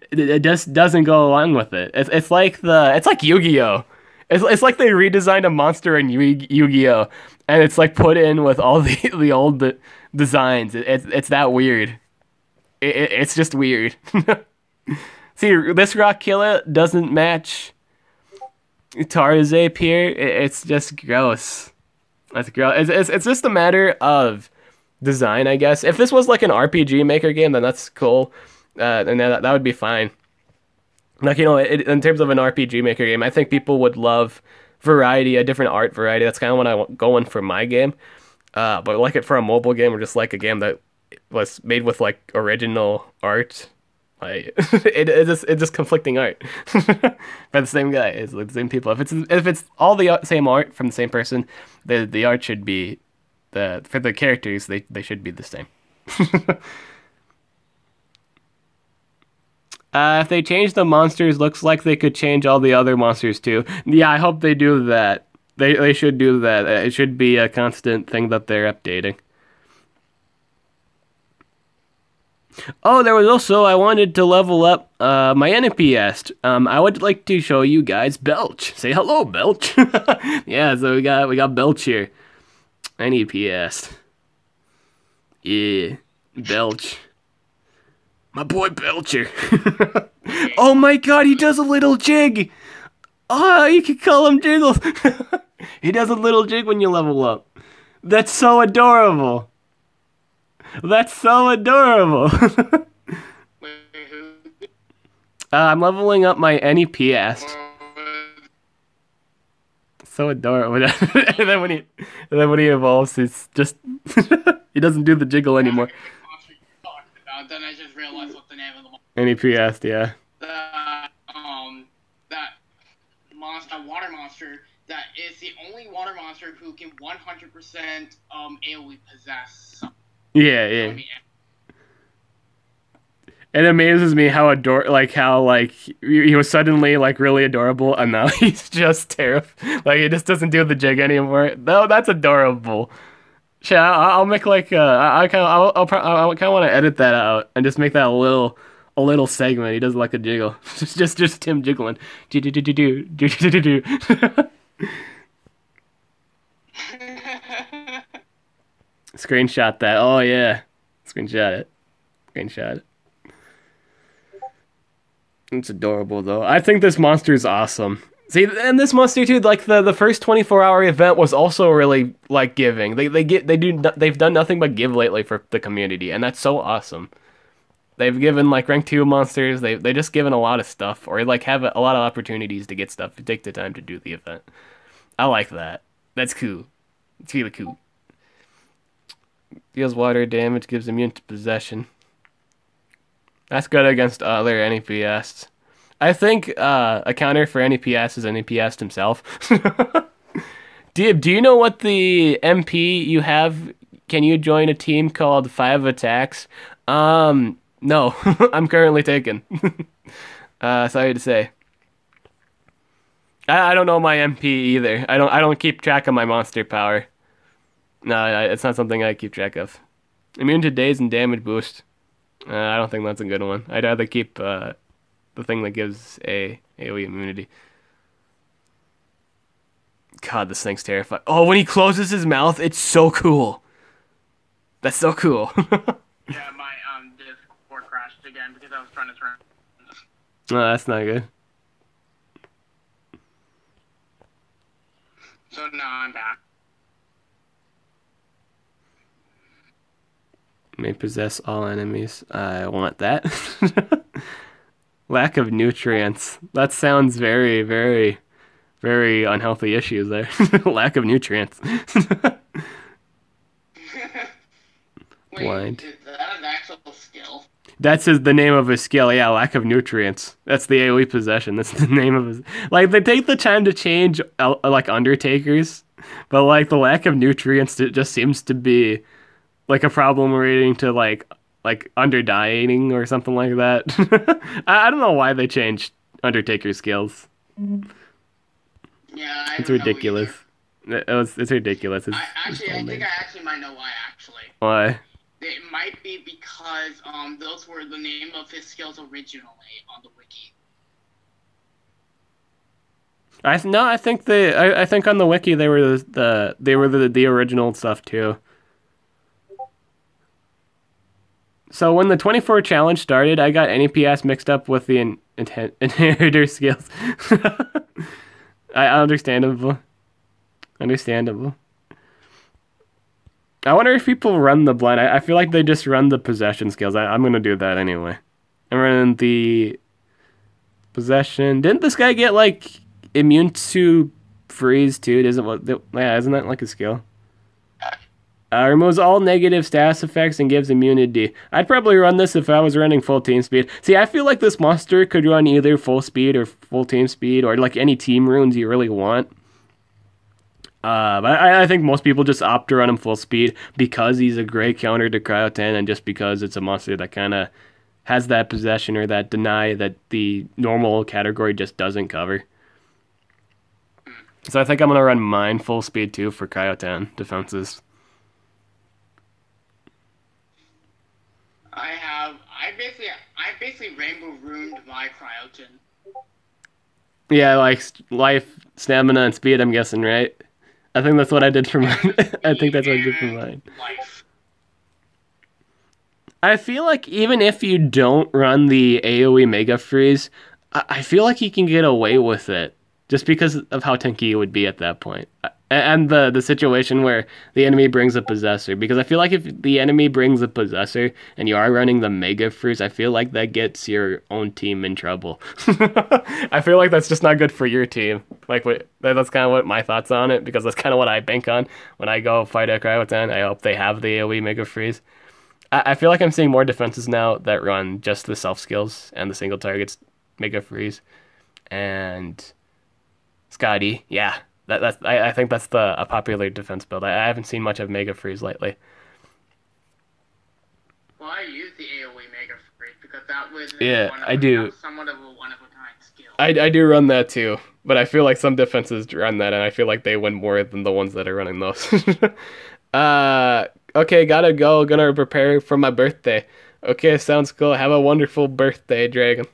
it just doesn't go along with it. It's like Yu-Gi-Oh. It's like they redesigned a monster in Yu-Gi-Oh, and it's like put in with all the old designs. It's that weird. It's just weird. See, this rock killer doesn't match Tarzape here. It's just gross. That's gross. It's just a matter of design, I guess. If this was like an RPG Maker game, then that's cool, and that would be fine. Like, you know, in terms of an RPG Maker game, I think people would love variety, a different art variety. That's kind of what I want going for my game. But like it for a mobile game, or just like a game that was made with like original art. Like it's just conflicting art by the same guy. It's like the same people. If it's all the same art from the same person, the art should be for the characters. They should be the same. If they change the monsters, looks like they could change all the other monsters too. Yeah, I hope they do that. They should do that. It should be a constant thing that they're updating. Oh, there was also, I wanted to level up my NPS. I would like to show you guys Belch. Say hello, Belch. Yeah, so we got Belch here. NPS. Yeah, Belch. My boy Belcher. Oh my god, he does a little jig. Oh, you could call him Jiggles. He does a little jig when you level up. That's so adorable. That's so adorable. I'm leveling up my NEPS. So adorable. and then when he evolves, it's just he doesn't do the jiggle anymore. Then I just realized what the name of the NEPS, yeah. That water monster that is the only water monster who can 100% AoE possess. Yeah. It amazes me how he was suddenly like really adorable, and now he's just terrible. Like, he just doesn't do the jig anymore. No, that's adorable. Shit, I'll make like I kind of want to edit that out and just make that a little segment. He does like a jiggle, just him jiggling. Screenshot that. Oh yeah, screenshot it. It's adorable though. I think this monster is awesome. See, and this monster too, like the first 24-hour event was also really like giving. They've done nothing but give lately for the community, and that's so awesome. They've given like rank 2 monsters. They just given a lot of stuff, or like have a lot of opportunities to get stuff to take the time to do the event. I like that. That's cool. It's really cool. Deals water damage, gives immune to possession. That's good against other NEPS. I think a counter for NEPS is NEPS himself. Do you know what the MP you have? Can you join a team called 5 Attacks? No. I'm currently taken. Sorry to say. I don't know my MP either. I don't keep track of my monster power. No, it's not something I keep track of. Immune to daze and damage boost. I don't think that's a good one. I'd rather keep the thing that gives a AoE immunity. God, this thing's terrifying. Oh, when he closes his mouth, it's so cool. That's so cool. Yeah, my Discord crashed again because I was trying to turn. No, that's not good. So now I'm back. May possess all enemies. I want that. Lack of nutrients. That sounds very, very, very unhealthy issues there. Lack of nutrients. Wait, Blind. is that an actual skill? That's the name of his skill. Yeah, lack of nutrients. That's the AoE possession. That's the name of his. Like they take the time to change like Undertakers, but like the lack of nutrients, it just seems to be like a problem relating to like underdieting or something like that. I don't know why they changed Undertaker skills. Yeah, I It's don't know ridiculous. It's ridiculous. either. I think I actually might know why. Actually, Why? it might be because those were the name of his skills originally on the wiki. I think I think on the wiki they were the original stuff too. So when the 24 challenge started, I got NEPS mixed up with the inheritor skills. Understandable. Understandable. I wonder if people run the blind. I feel like they just run the possession skills. I'm gonna do that anyway. I'm running the possession. Didn't this guy get like immune to freeze too? Isn't that like a skill? Removes all negative status effects and gives immunity. I'd probably run this if I was running full team speed. See, I feel like this monster could run either full speed or full team speed or like any team runes you really want. But I think most people just opt to run him full speed because he's a great counter to Cryo 10 and just because it's a monster that kind of has that possession or that deny that the normal category just doesn't cover. So I think I'm going to run mine full speed too for Cryo 10 defenses. I basically rainbow ruined my cryogen. Yeah, like life, stamina, and speed, I'm guessing, right? I think that's what I did for mine. I think that's what I did for mine. Life. I feel like even if you don't run the AoE Mega Freeze, I feel like you can get away with it just because of how tanky it would be at that point. And the situation where the enemy brings a possessor, because I feel like if the enemy brings a possessor and you are running the Mega Freeze, I feel like that gets your own team in trouble. I feel like that's just not good for your team. That's kind of what my thoughts on it, because that's kind of what I bank on when I go fight a Cryo 10. I hope they have the AoE Mega Freeze. I feel like I'm seeing more defenses now that run just the self skills and the single targets Mega Freeze. And Scotty, yeah. I think that's a popular defense build. I haven't seen much of Mega Freeze lately. Well, I use the AoE Mega Freeze because that was I do. Somewhat of a one-of-a-kind skill. I do run that too, but I feel like some defenses run that, and I feel like they win more than the ones that are running those. Okay, gotta go. Gonna prepare for my birthday. Okay, sounds cool. Have a wonderful birthday, Dragon.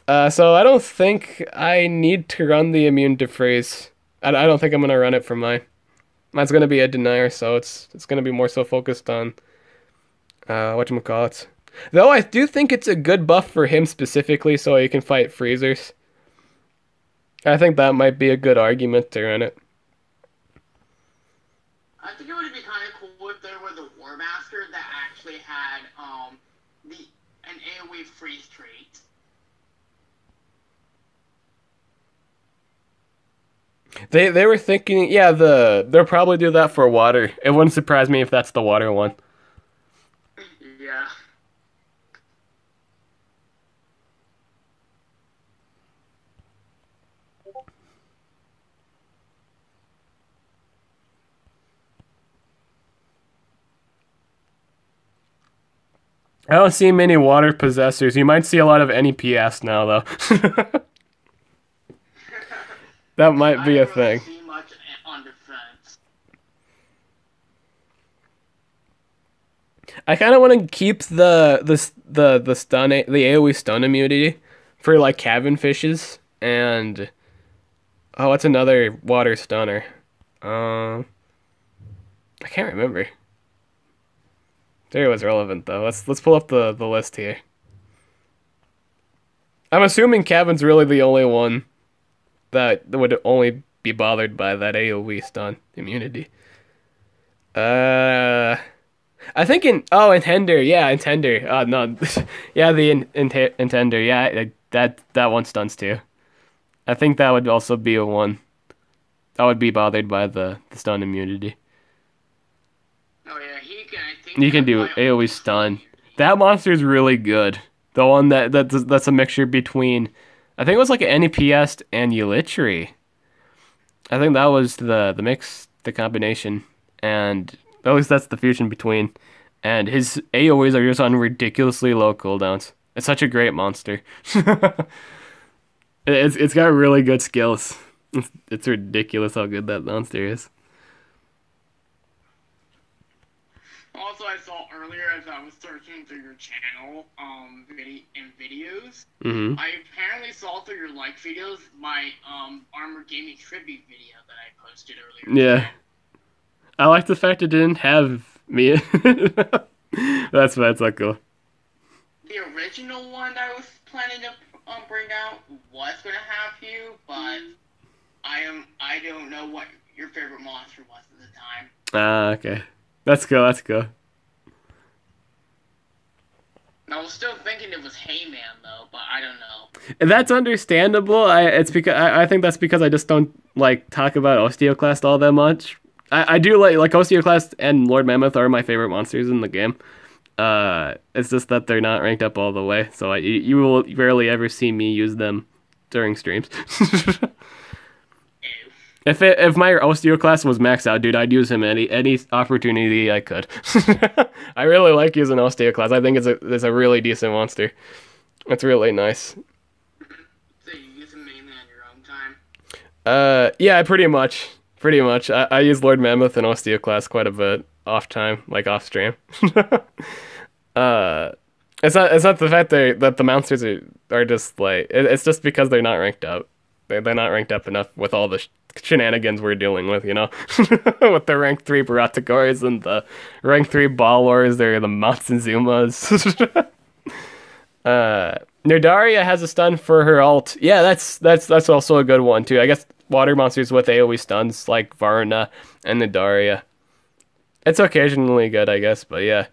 So I don't think I need to run the immune to freeze. I don't think I'm gonna run it for mine. Mine's gonna be a denier, so it's gonna be more so focused on whatchamacallit. Though I do think it's a good buff for him specifically, so he can fight freezers. I think that might be a good argument to run it. I think it would be kind of cool if there was a War Master that actually had an AoE freeze trait. They were thinking, yeah, they'll probably do that for water. It wouldn't surprise me if that's the water one. Yeah. I don't see many water possessors. You might see a lot of NEPS now, though. That might I be a didn't really thing. see much on defense. I kind of want to keep the stun the AoE stun immunity for like cabin fishes and oh, what's another water stunner? I can't remember. There was relevant though. Let's pull up the list here. I'm assuming cabin's really the only one that would only be bothered by that AoE stun immunity. Uh, I think in Tender, yeah, in Tender. No, yeah, the in Tender, yeah, that one stuns too. I think that would also be a one that would be bothered by the stun immunity. Oh yeah, he can. I think You can that's do why AoE stun. That monster is really good. The one that's a mixture between, I think it was like an NEPS and Eulitree. I think that was the mix, the combination, and at least that's the fusion between. And his AoEs are just on ridiculously low cooldowns. It's such a great monster. It's got really good skills. It's ridiculous how good that monster is. Also, I saw earlier as I was searching through your channel, videos. Hmm. I apparently saw through your like videos my Armor Gaming tribute video that I posted earlier Yeah, today. I like the fact it didn't have me. That's so cool. The original one that I was planning to bring out was gonna have you, but I don't know what your favorite monster was at the time. Ah, okay. That's cool. That's cool. And I was still thinking it was Heyman though, but I don't know. And that's understandable. I think that's because I just don't like talk about Osteoclast all that much. I do like Osteoclast and Lord Mammoth are my favorite monsters in the game. It's just that they're not ranked up all the way, so you will rarely ever see me use them during streams. Ew. If my Osteoclast was maxed out, dude, I'd use him any opportunity I could. I really like using Osteoclast. I think it's a really decent monster. It's really nice. So you use them mainly on your own time? Yeah, pretty much. Pretty much. I use Lord Mammoth and Osteoclast quite a bit off time, like off stream. uh, it's not the fact that the monsters are just like it's just because they're not ranked up. They're not ranked up enough with all the shenanigans we're dealing with, you know, with the rank 3 Baratagors and the rank 3 Ballors. They're the Montezumas. Nerdaria has a stun for her alt. Yeah, that's also a good one too. I guess water monsters with AoE stuns like Varna and Nerdaria. It's occasionally good, I guess, but yeah.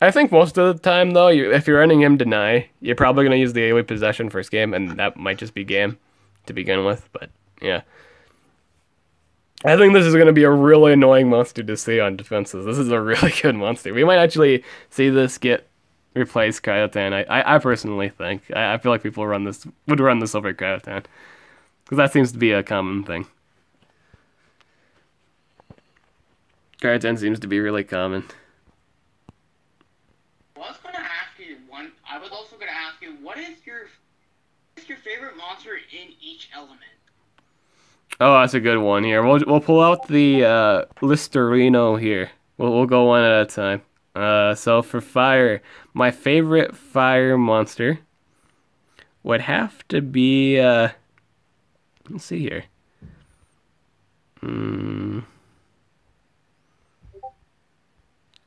I think most of the time though, if you're running him deny, you're probably gonna use the AoE possession first game, and that might just be game to begin with. But yeah, I think this is gonna be a really annoying monster to see on defenses. This is a really good monster. We might actually see this get replace Cryotan. I personally think. I feel like people would run this over Cryotan because that seems to be a common thing. Cryotan seems to be really common. I was also gonna ask you, what is your favorite monster in each element? Oh, that's a good one here. We'll pull out the Listerino here. We'll go one at a time. So for fire, my favorite fire monster would have to be let's see here.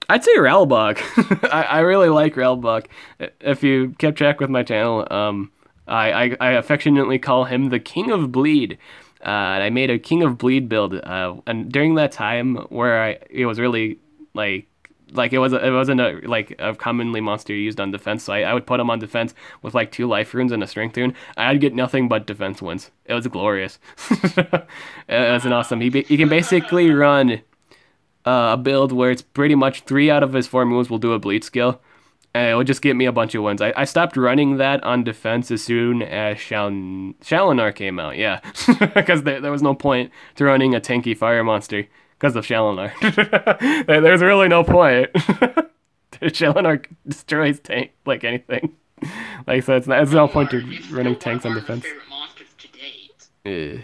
I'd say Ralbog. I really like Ralbog. If you kept track with my channel, I affectionately call him the King of Bleed. And I made a King of Bleed build. And during that time where it was really like it wasn't a commonly monster used on defense, so I would put him on defense with like 2 life runes and a strength rune. I'd get nothing but defense wins. It was glorious. It was an awesome. He can basically run a build where it's pretty much 3 out of his 4 moves will do a bleed skill, and it will just get me a bunch of wins. I stopped running that on defense as soon as Shalinar came out, yeah, because there was no point to running a tanky fire monster because of Shalinar. There's really no point. Shalinar destroys tank like anything. Like so, it's no point to running tanks on defense. Favorite monsters to date. Yeah.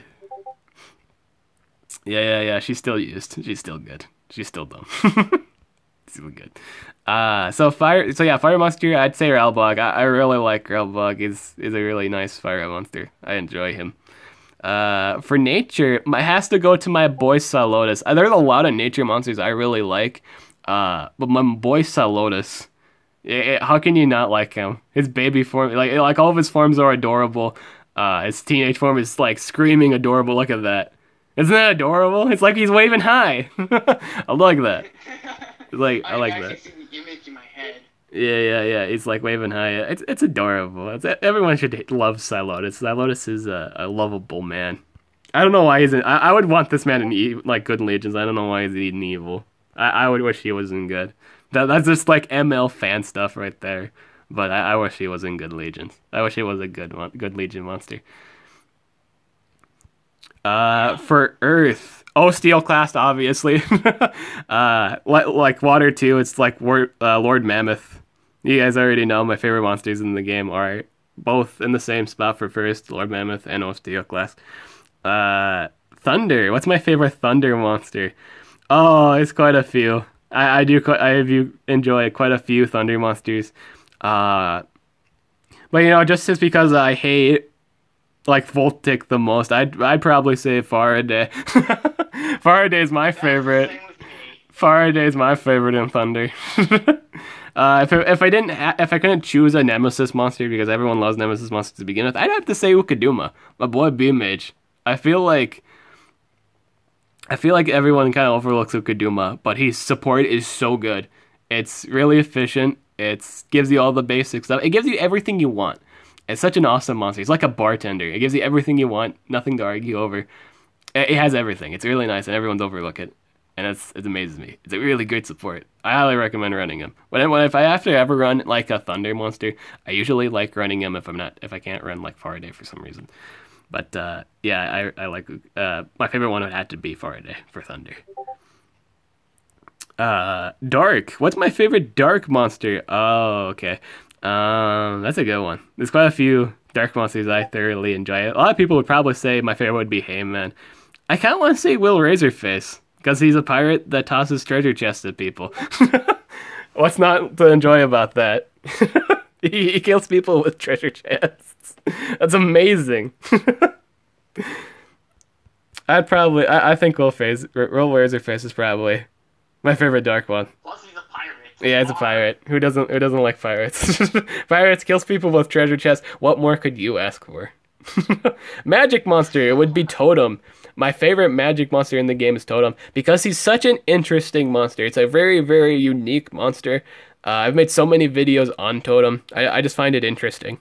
Yeah. She's still used. She's still good. She's still dumb. Still good. Fire monster. I'd say Ralbog. I really like Ralbog. Is a really nice fire monster. I enjoy him. For nature, I has to go to my boy Salotus. There's a lot of nature monsters I really like. But my boy Salotus, how can you not like him? His baby form, like all of his forms are adorable. His teenage form is like screaming adorable. Look at that. Isn't that adorable? It's like he's waving high. I like that. I like I that. can see the image in my head. Yeah. It's like waving high. It's adorable. Everyone should love Silotus. Silotus is a lovable man. I don't know why he's in. I would want this man in like good legions. I don't know why he's in evil. I would wish he was in good. That's just like ML fan stuff right there. But I wish he was in good legions. I wish he was a good legion monster. For Earth, Steel Class, obviously. Like Water 2, it's like Lord Mammoth. You guys already know my favorite monsters in the game are both in the same spot for first, Lord Mammoth and Steel Class. Thunder, what's my favorite Thunder monster? Oh, it's quite a few. I do enjoy quite a few Thunder monsters. But just as because I hate like Voltic the most, I'd probably say Faraday. Faraday is my favorite. Faraday is my favorite in Thunder. If I couldn't choose a Nemesis monster because everyone loves Nemesis monsters to begin with, I'd have to say Ukaduma, my boy Beam Mage. I feel like everyone kind of overlooks Ukaduma, but his support is so good. It's really efficient. It gives you all the basic stuff. It gives you everything you want. It's such an awesome monster. It's like a bartender. It gives you everything you want, nothing to argue over. It has everything. It's really nice, and everyone's overlook it. And it amazes me. It's a really good support. I highly recommend running him. If I have to ever run like a Thunder monster, I usually like running him if I can't run like Faraday for some reason. But I like my favorite one would have to be Faraday for Thunder. Dark. What's my favorite dark monster? Oh, okay. That's a good one. There's quite a few dark monsters I thoroughly enjoy. A lot of people would probably say my favorite would be Heyman. I kind of want to say Will Razorface because he's a pirate that tosses treasure chests at people. What's not to enjoy about that? He kills people with treasure chests. That's amazing. I think Will Razorface is probably my favorite dark one. Plus, he's a pirate. Yeah, he's a pirate. Who doesn't like pirates? Pirates kills people with treasure chests. What more could you ask for? Magic monster, it would be Totem. My favorite magic monster in the game is Totem because he's such an interesting monster. It's a very, very unique monster. I've made so many videos on Totem. I just find it interesting.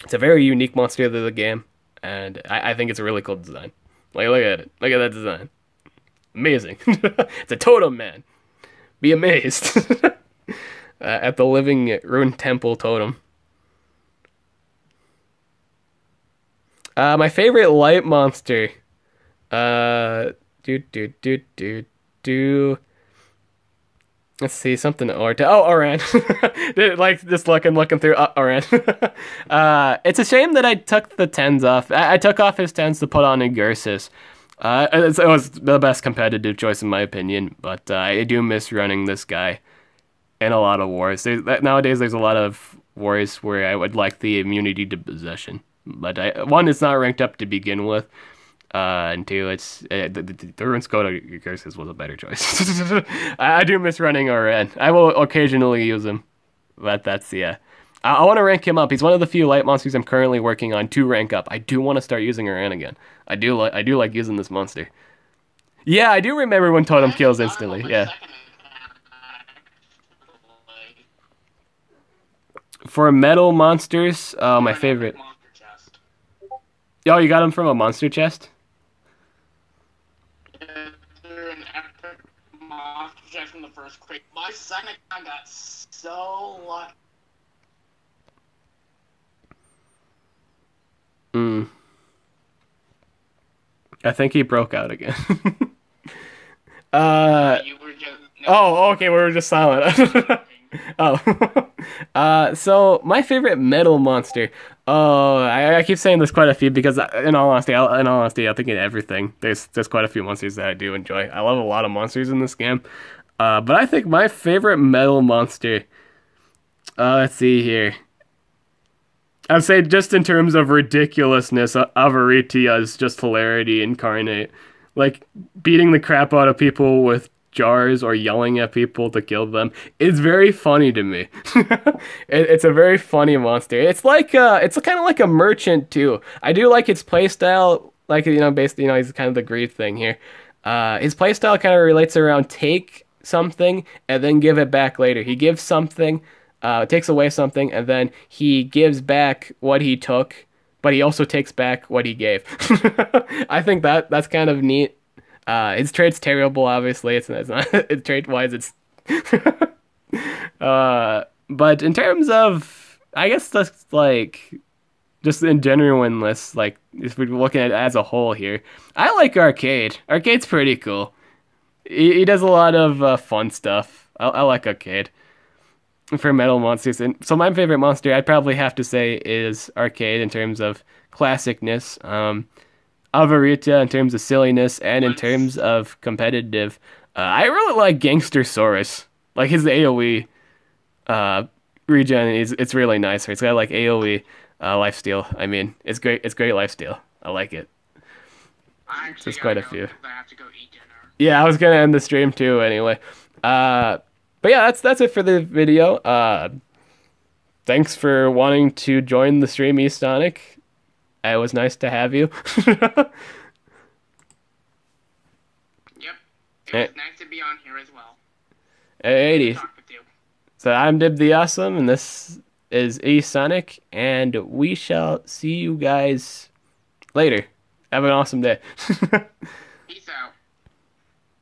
It's a very unique monster to the game, and I think it's a really cool design. Like, look at it. Look at that design. Amazing. It's a Totem, man. Be amazed. At the living ruined temple Totem. My favorite light monster. Let's see, something Oran. Like, just looking through Oran. It's a shame that I took the 10s off. I took off his 10s to put on Igursis. It was the best competitive choice in my opinion, but I do miss running this guy in a lot of wars. Nowadays, there's a lot of wars where I would like the immunity to possession, but one, it's not ranked up to begin with. And two, it's the Ruin Skoda Curses was a better choice. I do miss running Oran. I will occasionally use him, but that's I want to rank him up. He's one of the few light monsters I'm currently working on to rank up. I do want to start using Oran again. I do like using this monster. Yeah, I do remember when Totem kills instantly. Yeah. For metal monsters, my favorite. Oh, you got him from a monster chest? From the first crate. My second I got so lucky. I think he broke out again. You were just, no. Okay, we were just silent. So my favorite metal monster. Oh, I keep saying there's quite a few because in all honesty, I think in everything there's quite a few monsters that I do enjoy. I love a lot of monsters in this game. But I think my favorite metal monster. Let's see here. I'd say just in terms of ridiculousness, Avaritia is just hilarity incarnate. Like beating the crap out of people with jars or yelling at people to kill them is very funny to me. It's a very funny monster. It's kind of like a merchant too. I do like its playstyle. Like basically, he's kind of the greed thing here. His playstyle kind of relates around take something and then give it back later. He gives something, takes away something, and then he gives back what he took, but he also takes back what he gave. I think that's kind of neat. His trait's terrible, obviously. It's not it's trait wise. It's but in terms of, I guess that's like just in genuineness, like if we're looking at it as a whole here, I like Arcade. Arcade's pretty cool. He does a lot of fun stuff. I like Arcade for metal monsters. And so my favorite monster, I'd probably have to say, is Arcade in terms of classicness. Avarita in terms of silliness and in terms of competitive. I really like Gangstersaurus. Like his AoE regen is it's really nice. It's got like AoE lifesteal. I mean, it's great. It's great lifesteal. I like it. There's quite a few. I have to go eat dinner. Yeah, I was gonna end the stream too. Anyway, but yeah, that's it for the video. Thanks for wanting to join the stream, Esonic. It was nice to have you. Yep, it was nice to be on here as well. Alrighty. Talk with you. So I'm Dib the Awesome, and this is Esonic, and we shall see you guys later. Have an awesome day.